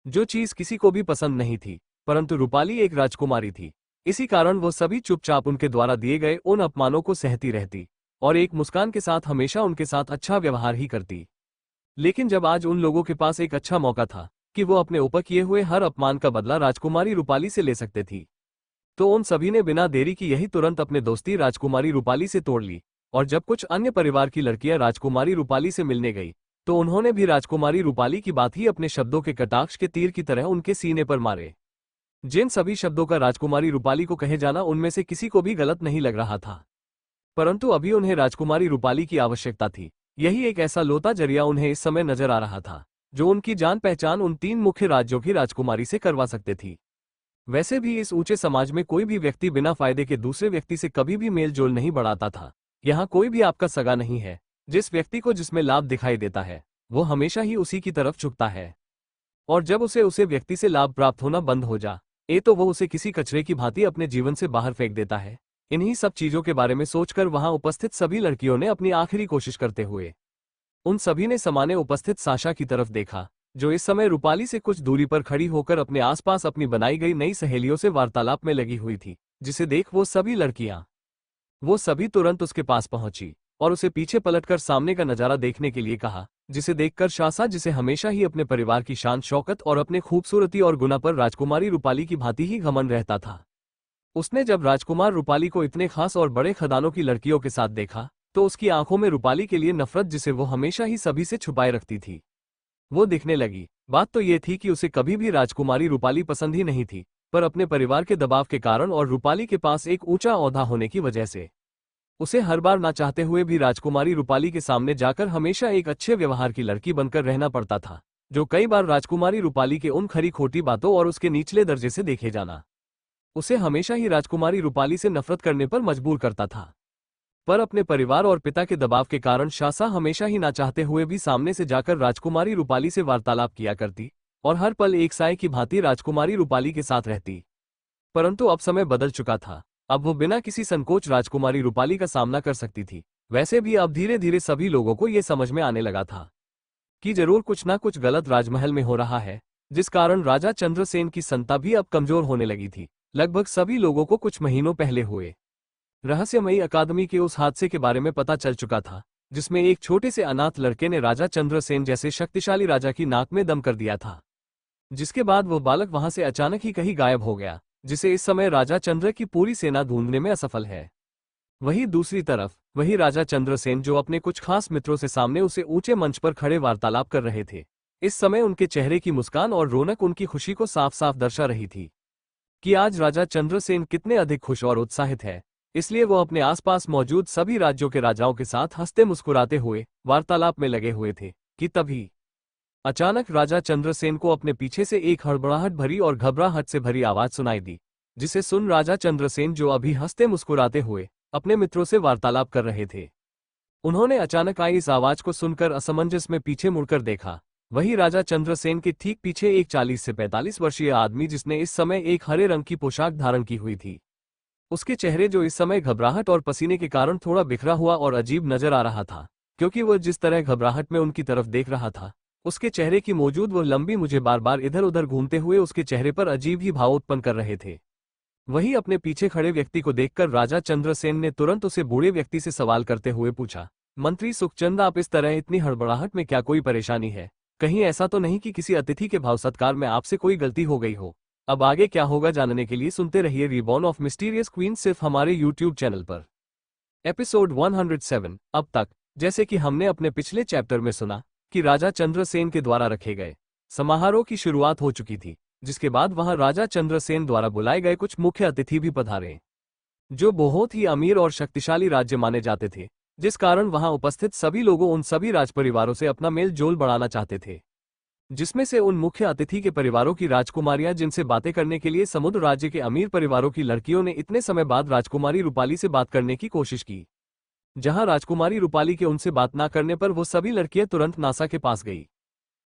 जो चीज किसी को भी पसंद नहीं थी। परंतु रूपाली एक राजकुमारी थी, इसी कारण वो सभी चुपचाप उनके द्वारा दिए गए उन अपमानों को सहती रहती और एक मुस्कान के साथ हमेशा उनके साथ अच्छा व्यवहार ही करती। लेकिन जब आज उन लोगों के पास एक अच्छा मौका था कि वो अपने ऊपर किए हुए हर अपमान का बदला राजकुमारी रूपाली से ले सकते थी, तो उन सभी ने बिना देरी की यही तुरंत अपने दोस्ती राजकुमारी रूपाली से तोड़ ली। और जब कुछ अन्य परिवार की लड़कियां राजकुमारी रूपाली से मिलने गई, तो उन्होंने भी राजकुमारी रूपाली की बात ही अपने शब्दों के कटाक्ष के तीर की तरह उनके सीने पर मारे। जिन सभी शब्दों का राजकुमारी रूपाली को कहे जाना उनमें से किसी को भी गलत नहीं लग रहा था, परंतु अभी उन्हें राजकुमारी रूपाली की आवश्यकता थी। यही एक ऐसा लोता जरिया उन्हें इस समय नजर आ रहा था, जो उनकी जान पहचान उन 3 मुख्य राज्यों की राजकुमारी से करवा सकते थी। वैसे भी इस ऊंचे समाज में कोई भी व्यक्ति बिना फायदे के दूसरे व्यक्ति से कभी भी मेल जोल नहीं बढ़ाता था। यहाँ कोई भी आपका सगा नहीं है। जिस व्यक्ति को जिसमें लाभ दिखाई देता है, वो हमेशा ही उसी की तरफ झुकता है, और जब उसे व्यक्ति से लाभ प्राप्त होना बंद हो जाए तो वो उसे किसी कचरे की भांति अपने जीवन से बाहर फेंक देता है। इन्हीं सब चीजों के बारे में सोचकर वहां उपस्थित सभी लड़कियों ने अपनी आखिरी कोशिश करते हुए उन सभी ने सामने उपस्थित साशा की तरफ देखा, जो इस समय रूपाली से कुछ दूरी पर खड़ी होकर अपने आसपास अपनी बनाई गई नई सहेलियों से वार्तालाप में लगी हुई थी। जिसे देख वो सभी तुरंत उसके पास पहुंची और उसे पीछे पलटकर सामने का नजारा देखने के लिए कहा, जिसे देखकर शासा, जिसे हमेशा ही अपने परिवार की शान शौकत और अपने खूबसूरती और गुना पर राजकुमारी रूपाली की भांति ही घमंड रहता था, उसने जब राजकुमार रूपाली को इतने खास और बड़े खदानों की लड़कियों के साथ देखा, तो उसकी आंखों में रूपाली के लिए नफरत, जिसे वो हमेशा ही सभी से छुपाए रखती थी, वो दिखने लगी। बात तो ये थी कि उसे कभी भी राजकुमारी रूपाली पसंद ही नहीं थी, पर अपने परिवार के दबाव के कारण और रूपाली के पास एक ऊंचा ओहदा होने की वजह से उसे हर बार ना चाहते हुए भी राजकुमारी रूपाली के सामने जाकर हमेशा एक अच्छे व्यवहार की लड़की बनकर रहना पड़ता था, जो कई बार राजकुमारी रूपाली के उन खरी खोटी बातों और उसके निचले दर्जे से देखे जाना उसे हमेशा ही राजकुमारी रूपाली से नफरत करने पर मजबूर करता था। पर अपने परिवार और पिता के दबाव के कारण शासा हमेशा ही ना चाहते हुए भी सामने से जाकर राजकुमारी रूपाली से वार्तालाप किया करती और हर पल एक साए की भांति राजकुमारी रूपाली के साथ रहती। परंतु अब समय बदल चुका था। अब वो बिना किसी संकोच राजकुमारी रूपाली का सामना कर सकती थी। वैसे भी अब धीरे धीरे सभी लोगों को ये समझ में आने लगा था कि जरूर कुछ ना कुछ गलत राजमहल में हो रहा है, जिस कारण राजा चंद्रसेन की संता भी अब कमजोर होने लगी थी। लगभग सभी लोगों को कुछ महीनों पहले हुए रहस्यमयी अकादमी के उस हादसे के बारे में पता चल चुका था, जिसमें एक छोटे से अनाथ लड़के ने राजा चंद्रसेन जैसे शक्तिशाली राजा की नाक में दम कर दिया था, जिसके बाद वो बालक वहां से अचानक ही कहीं गायब हो गया, जिसे इस समय राजा चंद्र की पूरी सेना ढूंढने में असफल है। वहीं दूसरी तरफ वही राजा चंद्रसेन, जो अपने कुछ खास मित्रों से सामने उसे ऊंचे मंच पर खड़े वार्तालाप कर रहे थे, इस समय उनके चेहरे की मुस्कान और रौनक उनकी खुशी को साफ साफ दर्शा रही थी कि आज राजा चंद्रसेन कितने अधिक खुश और उत्साहित है। इसलिए वो अपने आसपास मौजूद सभी राज्यों के राजाओं के साथ हंसते मुस्कुराते हुए वार्तालाप में लगे हुए थे कि तभी अचानक राजा चंद्रसेन को अपने पीछे से एक हड़बड़ाहट भरी और घबराहट से भरी आवाज सुनाई दी, जिसे सुन राजा चंद्रसेन, जो अभी हंसते मुस्कुराते हुए अपने मित्रों से वार्तालाप कर रहे थे, उन्होंने अचानक आई इस आवाज को सुनकर असमंजस में पीछे मुड़कर देखा। वही राजा चंद्रसेन के ठीक पीछे एक 40 से 45 वर्षीय आदमी, जिसने इस समय एक हरे रंग की पोशाक धारण की हुई थी, उसके चेहरे जो इस समय घबराहट और पसीने के कारण थोड़ा बिखरा हुआ और अजीब नजर आ रहा था, क्योंकि वह जिस तरह घबराहट में उनकी तरफ देख रहा था, उसके चेहरे की मौजूद वो लंबी मुझे बार बार इधर उधर घूमते हुए उसके चेहरे पर अजीब ही भाव उत्पन्न कर रहे थे। वही अपने पीछे खड़े व्यक्ति को देखकर राजा चंद्रसेन ने तुरंत उसे बूढ़े व्यक्ति से सवाल करते हुए पूछा, मंत्री सुखचंद, आप इस तरह इतनी हड़बड़ाहट में क्या कोई परेशानी है? कहीं ऐसा तो नहीं कि किसी अतिथि के भाव सत्कार में आपसे कोई गलती हो गई हो? अब आगे क्या होगा जानने के लिए सुनते रहिए रिबॉर्न ऑफ मिस्टीरियस क्वीन, सिर्फ हमारे यूट्यूब चैनल पर। एपिसोड 107। अब तक जैसे कि हमने अपने पिछले चैप्टर में सुना कि राजा चंद्रसेन के द्वारा रखे गए समारोह की शुरुआत हो चुकी थी, जिसके बाद वहां राजा चंद्रसेन द्वारा बुलाए गए कुछ मुख्य अतिथि भी पधारे, जो बहुत ही अमीर और शक्तिशाली राज्य माने जाते थे, जिस कारण वहां उपस्थित सभी लोगों उन सभी राजपरिवारों से अपना मेल जोल बढ़ाना चाहते थे। जिसमें से उन मुख्य अतिथि के परिवारों की राजकुमारियां जिनसे बातें करने के लिए समुद्र राज्य के अमीर परिवारों की लड़कियों ने इतने समय बाद राजकुमारी रूपाली से बात करने की कोशिश की। जहां राजकुमारी रूपाली के उनसे बात ना करने पर वो सभी लड़कियां तुरंत नासा के पास गई।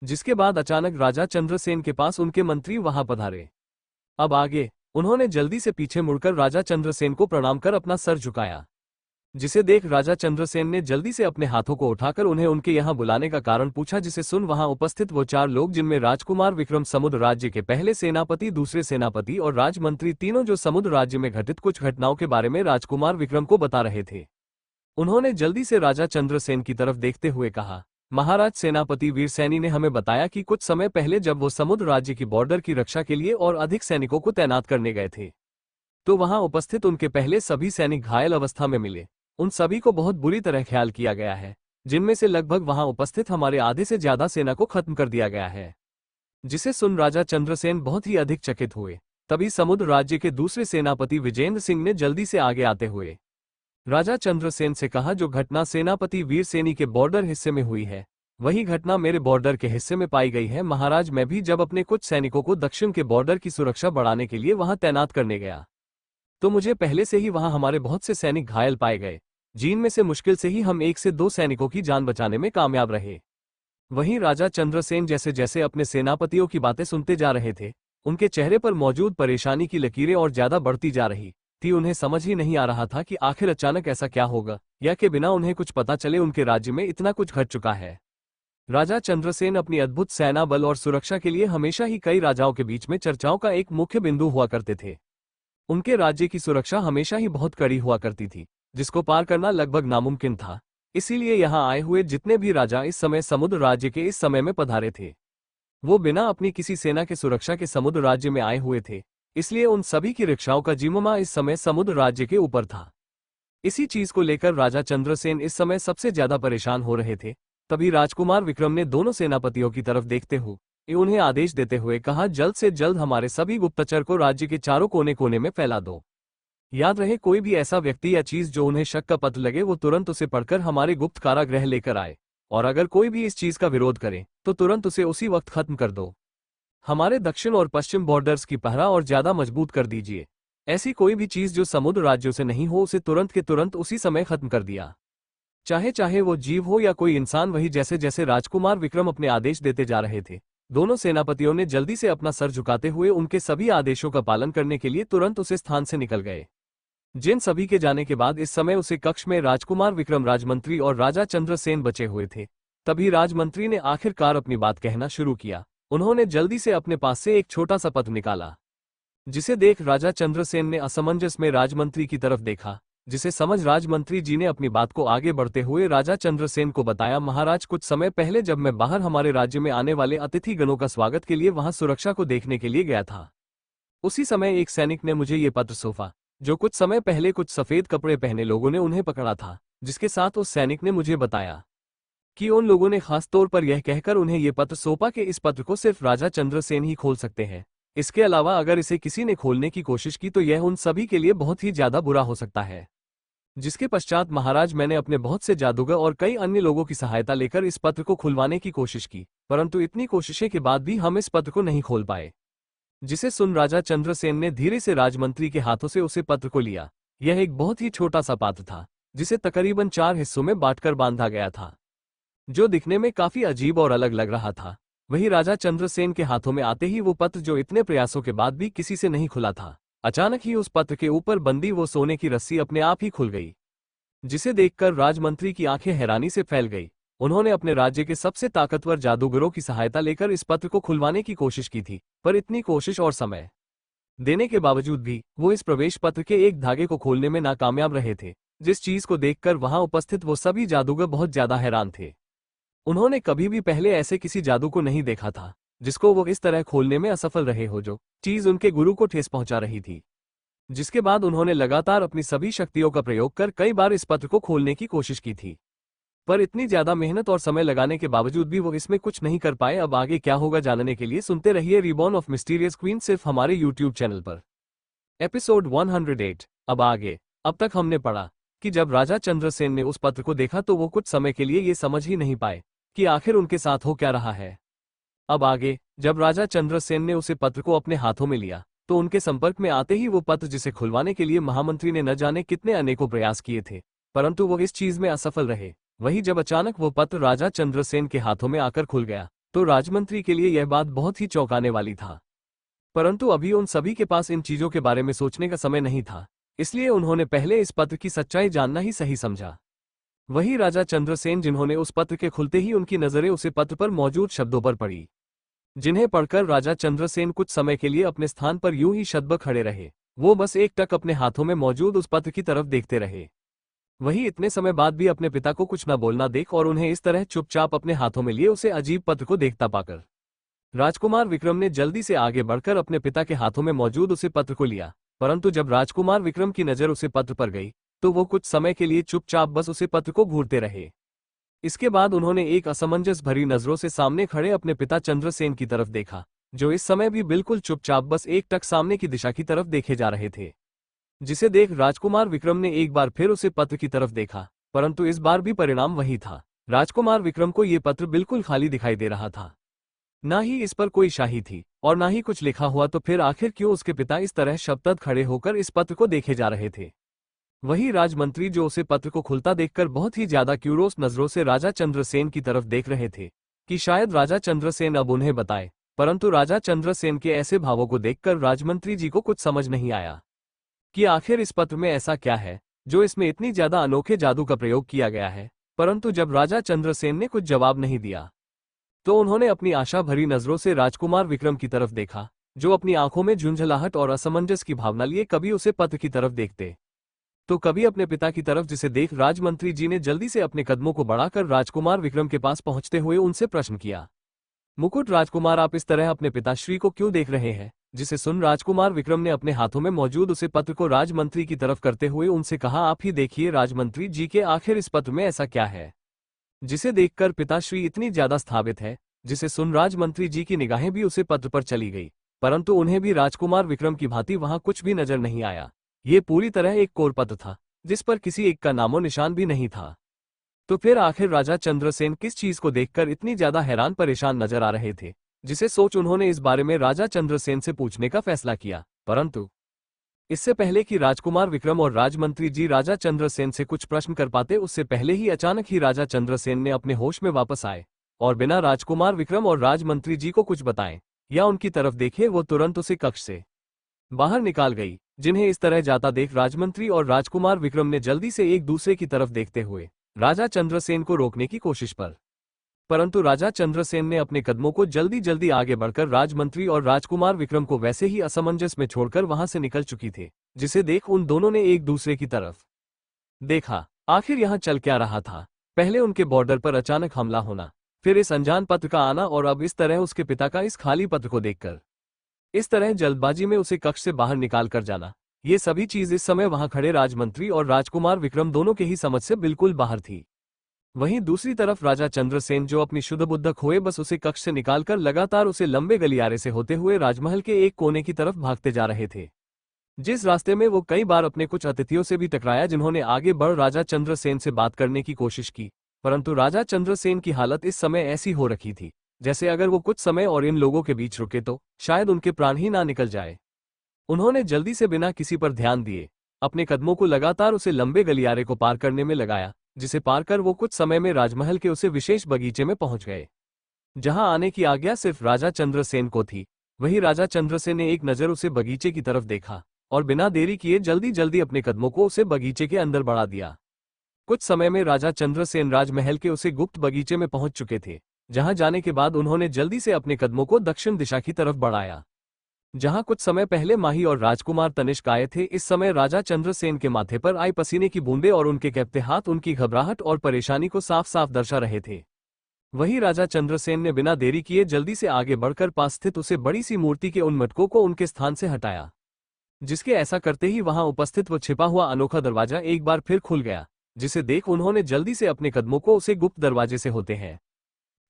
जिसके बाद अचानक राजा चंद्रसेन के पास उनके मंत्री वहां पधारे। अब आगे उन्होंने जल्दी से पीछे मुड़कर राजा चंद्रसेन को प्रणाम कर अपना सर झुकाया। जिसे देख राजा चंद्रसेन ने जल्दी से अपने हाथों को उठाकर उन्हें उनके यहाँ बुलाने का कारण पूछा, जिसे सुन वहां उपस्थित वो 4 लोग, जिनमें राजकुमार विक्रम समुद्र राज्य के पहले सेनापति, दूसरे सेनापति और राजमंत्री, तीनों जो समुद्र राज्य में घटित कुछ घटनाओं के बारे में राजकुमार विक्रम को बता रहे थे। उन्होंने जल्दी से राजा चंद्रसेन की तरफ देखते हुए कहा, महाराज सेनापति वीरसेनी ने हमें बताया कि कुछ समय पहले जब वो समुद्र राज्य की बॉर्डर की रक्षा के लिए और अधिक सैनिकों को तैनात करने गए थे, तो वहां उपस्थित उनके पहले सभी सैनिक घायल अवस्था में मिले। उन सभी को बहुत बुरी तरह ख्याल किया गया है, जिनमें से लगभग वहां उपस्थित हमारे आधे से ज्यादा सेना को खत्म कर दिया गया है। जिसे सुन राजा चंद्रसेन बहुत ही अधिक चकित हुए। तभी समुद्र राज्य के दूसरे सेनापति विजेंद्र सिंह ने जल्दी से आगे आते हुए राजा चंद्रसेन से कहा, जो घटना सेनापति वीरसेनी के बॉर्डर हिस्से में हुई है, वही घटना मेरे बॉर्डर के हिस्से में पाई गई है। महाराज, मैं भी जब अपने कुछ सैनिकों को दक्षिण के बॉर्डर की सुरक्षा बढ़ाने के लिए वहां तैनात करने गया, तो मुझे पहले से ही वहां हमारे बहुत से सैनिक घायल पाए गए, जिनमें से मुश्किल से ही हम 1 से 2 सैनिकों की जान बचाने में कामयाब रहे। वहीं राजा चंद्रसेन जैसे जैसे अपने सेनापतियों की बातें सुनते जा रहे थे, उनके चेहरे पर मौजूद परेशानी की लकीरें और ज्यादा बढ़ती जा रही थी। उन्हें समझ ही नहीं आ रहा था कि आखिर अचानक ऐसा क्या होगा, या कि बिना उन्हें कुछ पता चले उनके राज्य में इतना कुछ घट चुका है। राजा चंद्रसेन अपनी अद्भुत सेना बल और सुरक्षा के लिए हमेशा ही कई राजाओं के बीच में चर्चाओं का एक मुख्य बिंदु हुआ करते थे। उनके राज्य की सुरक्षा हमेशा ही बहुत कड़ी हुआ करती थी, जिसको पार करना लगभग नामुमकिन था। इसीलिए यहाँ आए हुए जितने भी राजा इस समय समुद्र राज्य के इस समय में पधारे थे, वो बिना अपनी किसी सेना के सुरक्षा के समुद्र राज्य में आए हुए थे। इसलिए उन सभी की रक्षाओं का जिम्मा इस समय समुद्र राज्य के ऊपर था। इसी चीज को लेकर राजा चंद्रसेन इस समय सबसे ज्यादा परेशान हो रहे थे। तभी राजकुमार विक्रम ने दोनों सेनापतियों की तरफ देखते हुए उन्हें आदेश देते हुए कहा, जल्द से जल्द हमारे सभी गुप्तचर को राज्य के चारों कोने कोने में फैला दो। याद रहे, कोई भी ऐसा व्यक्ति या चीज जो उन्हें शक का पत्र लगे, वो तुरंत उसे पढ़कर हमारे गुप्त कारागृह लेकर आए, और अगर कोई भी इस चीज का विरोध करे तो तुरंत उसे उसी वक्त खत्म कर दो। हमारे दक्षिण और पश्चिम बॉर्डर्स की पहरा और ज्यादा मजबूत कर दीजिए। ऐसी कोई भी चीज जो समुद्र राज्यों से नहीं हो, उसे तुरंत के तुरंत उसी समय खत्म कर दिया, चाहे चाहे वो जीव हो या कोई इंसान। वही जैसे जैसे राजकुमार विक्रम अपने आदेश देते जा रहे थे, दोनों सेनापतियों ने जल्दी से अपना सर झुकाते हुए उनके सभी आदेशों का पालन करने के लिए तुरंत उस स्थान से निकल गए। जिन सभी के जाने के बाद इस समय उसे कक्ष में राजकुमार विक्रम, राजमंत्री और राजा चंद्रसेन बचे हुए थे। तभी राजमंत्री ने आखिरकार अपनी बात कहना शुरू किया। उन्होंने जल्दी से अपने पास से एक छोटा सा पत्र निकाला, जिसे देख राजा चंद्रसेन ने असमंजस में राजमंत्री की तरफ देखा। जिसे समझ राजमंत्री जी ने अपनी बात को आगे बढ़ते हुए राजा चंद्रसेन को बताया, महाराज, कुछ समय पहले जब मैं बाहर हमारे राज्य में आने वाले अतिथि गणों का स्वागत के लिए वहां सुरक्षा को देखने के लिए गया था, उसी समय एक सैनिक ने मुझे ये पत्र सौंपा, जो कुछ समय पहले कुछ सफेद कपड़े पहने लोगों ने उन्हें पकड़ा था। जिसके साथ उस सैनिक ने मुझे बताया कि उन लोगों ने खास तौर पर यह कहकर उन्हें ये पत्र सौंपा कि इस पत्र को सिर्फ राजा चंद्रसेन ही खोल सकते हैं। इसके अलावा अगर इसे किसी ने खोलने की कोशिश की तो यह उन सभी के लिए बहुत ही ज्यादा बुरा हो सकता है। जिसके पश्चात महाराज, मैंने अपने बहुत से जादूगर और कई अन्य लोगों की सहायता लेकर इस पत्र को खुलवाने की कोशिश की, परंतु इतनी कोशिशें के बाद भी हम इस पत्र को नहीं खोल पाए। जिसे सुन राजा चंद्रसेन ने धीरे से राजमंत्री के हाथों से उसे पत्र को लिया। यह एक बहुत ही छोटा सा पात्र था, जिसे तकरीबन 4 हिस्सों में बांटकर बांधा गया था, जो दिखने में काफी अजीब और अलग लग रहा था। वही राजा चंद्रसेन के हाथों में आते ही वो पत्र, जो इतने प्रयासों के बाद भी किसी से नहीं खुला था, अचानक ही उस पत्र के ऊपर बंदी वो सोने की रस्सी अपने आप ही खुल गई। जिसे देखकर राजमंत्री की आंखें हैरानी से फैल गई। उन्होंने अपने राज्य के सबसे ताकतवर जादूगरों की सहायता लेकर इस पत्र को खुलवाने की कोशिश की थी, पर इतनी कोशिश और समय देने के बावजूद भी वो इस प्रवेश पत्र के एक धागे को खोलने में नाकामयाब रहे थे। जिस चीज को देखकर वहां उपस्थित वो सभी जादूगर बहुत ज्यादा हैरान थे। उन्होंने कभी भी पहले ऐसे किसी जादू को नहीं देखा था, जिसको वो इस तरह खोलने में असफल रहे हो, जो चीज उनके गुरु को ठेस पहुंचा रही थी। जिसके बाद उन्होंने लगातार अपनी सभी शक्तियों का प्रयोग कर कई बार इस पत्र को खोलने की कोशिश की थी, पर इतनी ज्यादा मेहनत और समय लगाने के बावजूद भी वो इसमें कुछ नहीं कर पाए। अब आगे क्या होगा जानने के लिए सुनते रहिए रिबॉर्न ऑफ मिस्टीरियस क्वीन, सिर्फ हमारे यूट्यूब चैनल पर। एपिसोड 108। अब आगे। अब तक हमने पढ़ा कि जब राजा चंद्रसेन ने उस पत्र को देखा तो वो कुछ समय के लिए ये समझ ही नहीं पाए कि आखिर उनके साथ हो क्या रहा है। अब आगे, जब राजा चंद्रसेन ने उसे पत्र को अपने हाथों में लिया तो उनके संपर्क में आते ही वो पत्र, जिसे खुलवाने के लिए महामंत्री ने न जाने कितने अनेकों प्रयास किए थे, परंतु वो इस चीज में असफल रहे। वहीं जब अचानक वो पत्र राजा चंद्रसेन के हाथों में आकर खुल गया तो राजमंत्री के लिए यह बात बहुत ही चौंकाने वाली था। परंतु अभी उन सभी के पास इन चीजों के बारे में सोचने का समय नहीं था, इसलिए उन्होंने पहले इस पत्र की सच्चाई जानना ही सही समझा। वही राजा चंद्रसेन, जिन्होंने उस पत्र के खुलते ही उनकी नजरें उसे पत्र पर मौजूद शब्दों पर पड़ी, जिन्हें पढ़कर राजा चंद्रसेन कुछ समय के लिए अपने स्थान पर यूं ही शतबक खड़े रहे। वो बस एकटक अपने हाथों में मौजूद उस पत्र की तरफ देखते रहे। वही इतने समय बाद भी अपने पिता को कुछ न बोलना देख और उन्हें इस तरह चुपचाप अपने हाथों में लिए उसे अजीब पत्र को देखता पाकर राजकुमार विक्रम ने जल्दी से आगे बढ़कर अपने पिता के हाथों में मौजूद उसे पत्र को लिया। परंतु जब राजकुमार विक्रम की नजर उसे पत्र पर गई तो वो कुछ समय के लिए चुपचाप बस उसे पत्र को घूरते रहे। इसके बाद उन्होंने एक असमंजस भरी नजरों से सामने खड़े अपने पिता चंद्रसेन की तरफ देखा, जो इस समय भी बिल्कुल चुपचाप बस एकटक सामने की दिशा की तरफ देखे जा रहे थे। जिसे देख राजकुमार विक्रम ने एक बार फिर उसे पत्र की तरफ देखा, परंतु इस बार भी परिणाम वही था। राजकुमार विक्रम को ये पत्र बिल्कुल खाली दिखाई दे रहा था। ना ही इस पर कोई शाही थी और ना ही कुछ लिखा हुआ, तो फिर आखिर क्यों उसके पिता इस तरह शब्दत खड़े होकर इस पत्र को देखे जा रहे थे। वही राजमंत्री, जो उसे पत्र को खुलता देखकर बहुत ही ज्यादा क्यूरोस नजरों से राजा चंद्रसेन की तरफ देख रहे थे कि शायद राजा चंद्रसेन अब उन्हें बताए, परंतु राजा चंद्रसेन के ऐसे भावों को देखकर राजमंत्री जी को कुछ समझ नहीं आया कि आखिर इस पत्र में ऐसा क्या है जो इसमें इतनी ज्यादा अनोखे जादू का प्रयोग किया गया है। परंतु जब राजा चंद्रसेन ने कुछ जवाब नहीं दिया तो उन्होंने अपनी आशा भरी नजरों से राजकुमार विक्रम की तरफ देखा, जो अपनी आंखों में झुंझलाहट और असमंजस की भावना लिए कभी उसे पत्र की तरफ देखते तो कभी अपने पिता की तरफ, जिसे देख राजमंत्री जी ने जल्दी से अपने कदमों को बढ़ाकर राजकुमार विक्रम के पास पहुंचते हुए उनसे प्रश्न किया, मुकुट राजकुमार, आप इस तरह अपने पिताश्री को क्यों देख रहे हैं। जिसे सुन राजकुमार विक्रम ने अपने हाथों में मौजूद उसे पत्र को राजमंत्री की तरफ करते हुए उनसे कहा, आप ही देखिए राजमंत्री जी के आखिर इस पत्र में ऐसा क्या है जिसे देखकर पिताश्री इतनी ज्यादा स्थापित है। जिसे सुन राजमंत्री जी की निगाहें भी उसे पत्र पर चली गई, परंतु उन्हें भी राजकुमार विक्रम की भांति वहां कुछ भी नजर नहीं आया। ये पूरी तरह एक कोर पत्र था जिस पर किसी एक का नामो निशान भी नहीं था। तो फिर आखिर राजा चंद्रसेन किस चीज को देखकर इतनी ज्यादा हैरान परेशान नजर आ रहे थे, जिसे सोच उन्होंने इस बारे में राजा चंद्रसेन से पूछने का फैसला किया। परंतु इससे पहले कि राजकुमार विक्रम और राजमंत्री जी राजा चंद्रसेन से कुछ प्रश्न कर पाते, उससे पहले ही अचानक ही राजा चंद्रसेन ने अपने होश में वापस आए और बिना राजकुमार विक्रम और राजमंत्री जी को कुछ बताएं या उनकी तरफ देखे वो तुरंत उसे कक्ष से बाहर निकाल गई। जिन्हें इस तरह जाता देख राजमंत्री और राजकुमार विक्रम ने जल्दी से एक दूसरे की तरफ देखते हुए राजा चंद्रसेन को रोकने की कोशिश परंतु राजा चंद्रसेन ने अपने कदमों को जल्दी जल्दी आगे बढ़कर राजमंत्री और राजकुमार विक्रम को वैसे ही असमंजस में छोड़कर वहां से निकल चुकी थे। जिसे देख उन दोनों ने एक दूसरे की तरफ देखा। आखिर यहाँ चल क्या रहा था। पहले उनके बॉर्डर पर अचानक हमला होना, फिर इस अनजान पत्र का आना और अब इस तरह उसके पिता का इस खाली पत्र को देखकर इस तरह जल्दबाजी में उसे कक्ष से बाहर निकाल कर जाना। ये सभी चीज इस समय वहां खड़े राजमंत्री और राजकुमार विक्रम दोनों के ही समझ से बिल्कुल बाहर थी। वहीं दूसरी तरफ राजा चंद्रसेन, जो अपनी शुद्ध बुद्ध खोए बस उसे कक्ष से निकालकर लगातार उसे लंबे गलियारे से होते हुए राजमहल के एक कोने की तरफ भागते जा रहे थे, जिस रास्ते में वो कई बार अपने कुछ अतिथियों से भी टकराया जिन्होंने आगे बढ़ राजा चंद्रसेन से बात करने की कोशिश की। परंतु राजा चंद्रसेन की हालत इस समय ऐसी हो रखी थी जैसे अगर वो कुछ समय और इन लोगों के बीच रुके तो शायद उनके प्राण ही ना निकल जाए। उन्होंने जल्दी से बिना किसी पर ध्यान दिए अपने कदमों को लगातार उसे लंबे गलियारे को पार करने में लगाया, जिसे पार कर वो कुछ समय में राजमहल के उसे विशेष बगीचे में पहुंच गए, जहां आने की आज्ञा सिर्फ राजा चंद्रसेन को थी। वही राजा चंद्रसेन ने एक नजर उसे बगीचे की तरफ देखा और बिना देरी किए जल्दी जल्दी अपने कदमों को उसे बगीचे के अंदर बढ़ा दिया। कुछ समय में राजा चंद्रसेन राजमहल के उसे गुप्त बगीचे में पहुंच चुके थे, जहां जाने के बाद उन्होंने जल्दी से अपने कदमों को दक्षिण दिशा की तरफ बढ़ाया, जहां कुछ समय पहले माही और राजकुमार तनिष्क आए थे। इस समय राजा चंद्रसेन के माथे पर आई पसीने की बूंदें और उनके कांपते हाथ उनकी घबराहट और परेशानी को साफ साफ दर्शा रहे थे। वही राजा चंद्रसेन ने बिना देरी किए जल्दी से आगे बढ़कर पास स्थित उसे बड़ी सी मूर्ति के उन मटकों को उनके स्थान से हटाया, जिसके ऐसा करते ही वहां उपस्थित वो छिपा हुआ अनोखा दरवाजा एक बार फिर खुल गया, जिसे देख उन्होंने जल्दी से अपने कदमों को उसे गुप्त दरवाजे से होते हैं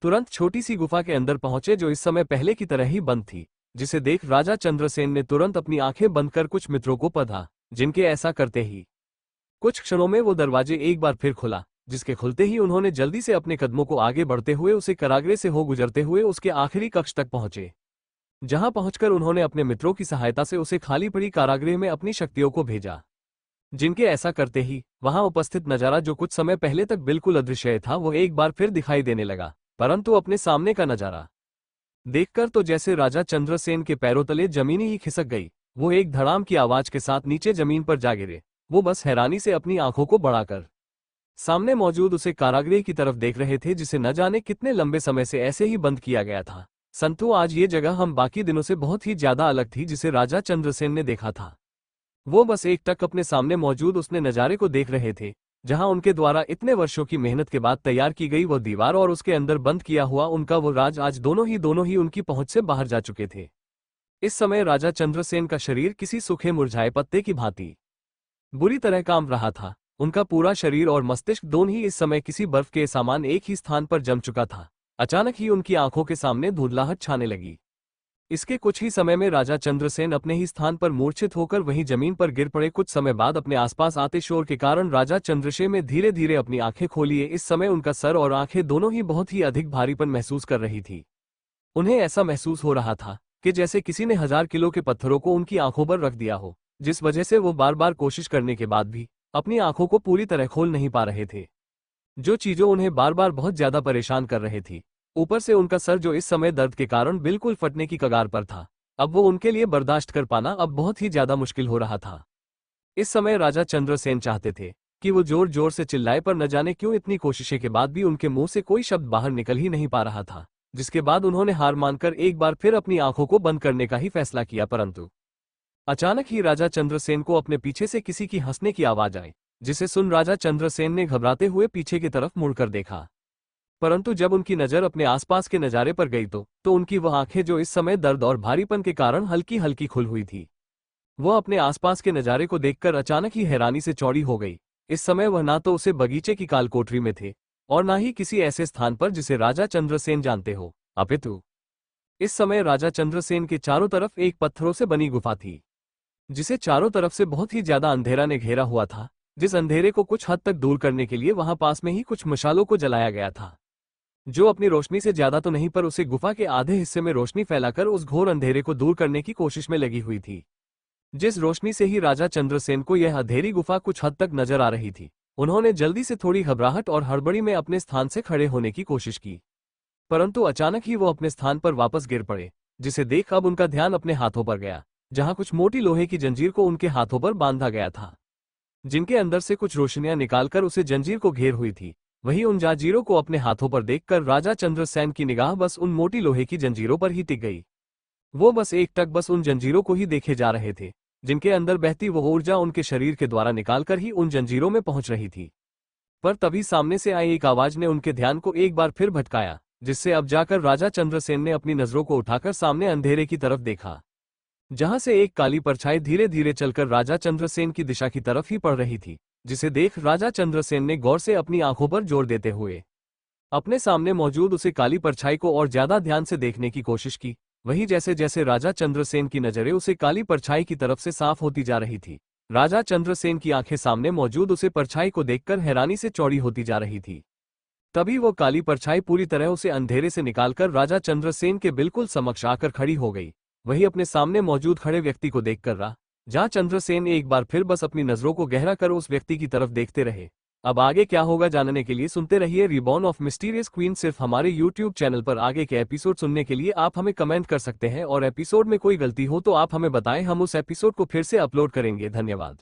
तुरंत छोटी सी गुफा के अंदर पहुंचे, जो इस समय पहले की तरह ही बंद थी। जिसे देख राजा चंद्रसेन ने तुरंत अपनी आंखें बंद कर कुछ मित्रों को पढ़ा, जिनके ऐसा करते ही कुछ क्षणों में वो दरवाजे एक बार फिर खुला जिसके खुलते ही उन्होंने जल्दी से अपने कदमों को आगे बढ़ते हुए उसे कारागृह से हो गुजरते हुए उसके आखिरी कक्ष तक पहुंचे, जहां पहुंचकर उन्होंने अपने मित्रों की सहायता से उसे खाली पड़ी कारागृह में अपनी शक्तियों को भेजा, जिनके ऐसा करते ही वहां उपस्थित नजारा जो कुछ समय पहले तक बिल्कुल अदृश्य था वो एक बार फिर दिखाई देने लगा। परंतु अपने सामने का नजारा देखकर तो जैसे राजा चंद्रसेन के पैरों तले जमीनी ही खिसक गई। वो एक धड़ाम की आवाज के साथ नीचे जमीन पर जा गिरे। वो बस हैरानी से अपनी आंखों को बढ़ाकर सामने मौजूद उसे कारागृह की तरफ देख रहे थे, जिसे न जाने कितने लंबे समय से ऐसे ही बंद किया गया था। संतु आज ये जगह हम बाकी दिनों से बहुत ही ज्यादा अलग थी जिसे राजा चंद्रसेन ने देखा था। वो बस एक टक अपने सामने मौजूद उसने नजारे को देख रहे थे, जहां उनके द्वारा इतने वर्षों की मेहनत के बाद तैयार की गई वो दीवार और उसके अंदर बंद किया हुआ उनका वो राज आज दोनों ही उनकी पहुंच से बाहर जा चुके थे। इस समय राजा चंद्रसेन का शरीर किसी सूखे मुरझाए पत्ते की भांति बुरी तरह कांप रहा था। उनका पूरा शरीर और मस्तिष्क दोनों ही इस समय किसी बर्फ के समान एक ही स्थान पर जम चुका था। अचानक ही उनकी आंखों के सामने धुंधलाहट छाने लगी। इसके कुछ ही समय में राजा चंद्रसेन अपने ही स्थान पर मूर्छित होकर वहीं जमीन पर गिर पड़े। कुछ समय बाद अपने आसपास आते शोर के कारण राजा चंद्रसेन में धीरे धीरे अपनी आंखें खोलिए। इस समय उनका सर और आंखें दोनों ही बहुत ही अधिक भारीपन महसूस कर रही थी। उन्हें ऐसा महसूस हो रहा था कि जैसे किसी ने 1000 किलो के पत्थरों को उनकी आंखों पर रख दिया हो, जिस वजह से वो बार बार कोशिश करने के बाद भी अपनी आंखों को पूरी तरह खोल नहीं पा रहे थे। जो चीजों उन्हें बार बार बहुत ज्यादा परेशान कर रहे थी, ऊपर से उनका सर जो इस समय दर्द के कारण बिल्कुल फटने की कगार पर था। अब वो उनके लिए बर्दाश्त कर पाना अब बहुत ही ज्यादा मुश्किल हो रहा था। इस समय राजा चंद्रसेन चाहते थे कि वो जोर जोर से चिल्लाए, पर न जाने क्यों इतनी कोशिशें के बाद भी उनके मुंह से कोई शब्द बाहर निकल ही नहीं पा रहा था। जिसके बाद उन्होंने हार मानकर एक बार फिर अपनी आंखों को बंद करने का ही फैसला किया। परंतु अचानक ही राजा चंद्रसेन को अपने पीछे से किसी की हंसने की आवाज आई, जिसे सुन राजा चंद्रसेन ने घबराते हुए पीछे की तरफ मुड़कर देखा। परंतु जब उनकी नजर अपने आसपास के नजारे पर गई तो उनकी वह आंखें जो इस समय दर्द और भारीपन के कारण हल्की हल्की खुल हुई थी, वो अपने आसपास के नजारे को देखकर अचानक ही हैरानी से चौड़ी हो गई। इस समय वह ना तो उसे बगीचे की कालकोठरी में थे और ना ही किसी ऐसे स्थान पर जिसे राजा चंद्रसेन जानते हो, अपितु इस समय राजा चंद्रसेन के चारों तरफ एक पत्थरों से बनी गुफा थी, जिसे चारों तरफ से बहुत ही ज्यादा अंधेरा ने घेरा हुआ था। जिस अंधेरे को कुछ हद तक दूर करने के लिए वहां पास में ही कुछ मशालों को जलाया गया था, जो अपनी रोशनी से ज्यादा तो नहीं पर उसे गुफा के आधे हिस्से में रोशनी फैलाकर उस घोर अंधेरे को दूर करने की कोशिश में लगी हुई थी। जिस रोशनी से ही राजा चंद्रसेन को यह अंधेरी गुफा कुछ हद तक नजर आ रही थी, उन्होंने जल्दी से थोड़ी घबराहट और हड़बड़ी में अपने स्थान से खड़े होने की कोशिश की, परंतु अचानक ही वो अपने स्थान पर वापस गिर पड़े, जिसे देख अब उनका ध्यान अपने हाथों पर गया, जहां कुछ मोटी लोहे की जंजीर को उनके हाथों पर बांधा गया था, जिनके अंदर से कुछ रोशनियां निकालकर उसे जंजीर को घेर हुई थी। वहीं उन जंजीरों को अपने हाथों पर देखकर राजा चंद्रसेन की निगाह बस उन मोटी लोहे की जंजीरों पर ही टिक गई। वो बस एक टक बस उन जंजीरों को ही देखे जा रहे थे, जिनके अंदर बहती वो ऊर्जा उनके शरीर के द्वारा निकालकर ही उन जंजीरों में पहुंच रही थी। पर तभी सामने से आई एक आवाज ने उनके ध्यान को एक बार फिर भटकाया, जिससे अब जाकर राजा चंद्रसेन ने अपनी नजरों को उठाकर सामने अंधेरे की तरफ देखा, जहां से एक काली परछाई धीरे धीरे चलकर राजा चंद्रसेन की दिशा की तरफ ही पड़ रही थी। जिसे देख राजा चंद्रसेन ने गौर से अपनी आंखों पर जोर देते हुए अपने सामने मौजूद उसे काली परछाई को और ज्यादा ध्यान से देखने की कोशिश की। वहीं जैसे जैसे राजा चंद्रसेन की नजरें उसे काली परछाई की तरफ से साफ होती जा रही थी, राजा चंद्रसेन की आंखें सामने मौजूद उसे परछाई को देखकर हैरानी से चौड़ी होती जा रही थी। तभी वो काली परछाई पूरी तरह उसे अंधेरे से निकालकर राजा चंद्रसेन के बिल्कुल समक्ष आकर खड़ी हो गई। वही अपने सामने मौजूद खड़े व्यक्ति को देखकर राजा चंद्रसेन एक बार फिर बस अपनी नजरों को गहरा कर उस व्यक्ति की तरफ देखते रहे। अब आगे क्या होगा जानने के लिए सुनते रहिए रिबॉर्न ऑफ मिस्टीरियस क्वीन। सिर्फ हमारे यूट्यूब चैनल पर आगे के एपिसोड सुनने के लिए आप हमें कमेंट कर सकते हैं और एपिसोड में कोई गलती हो तो आप हमें बताएं, हम उस एपिसोड को फिर से अपलोड करेंगे। धन्यवाद।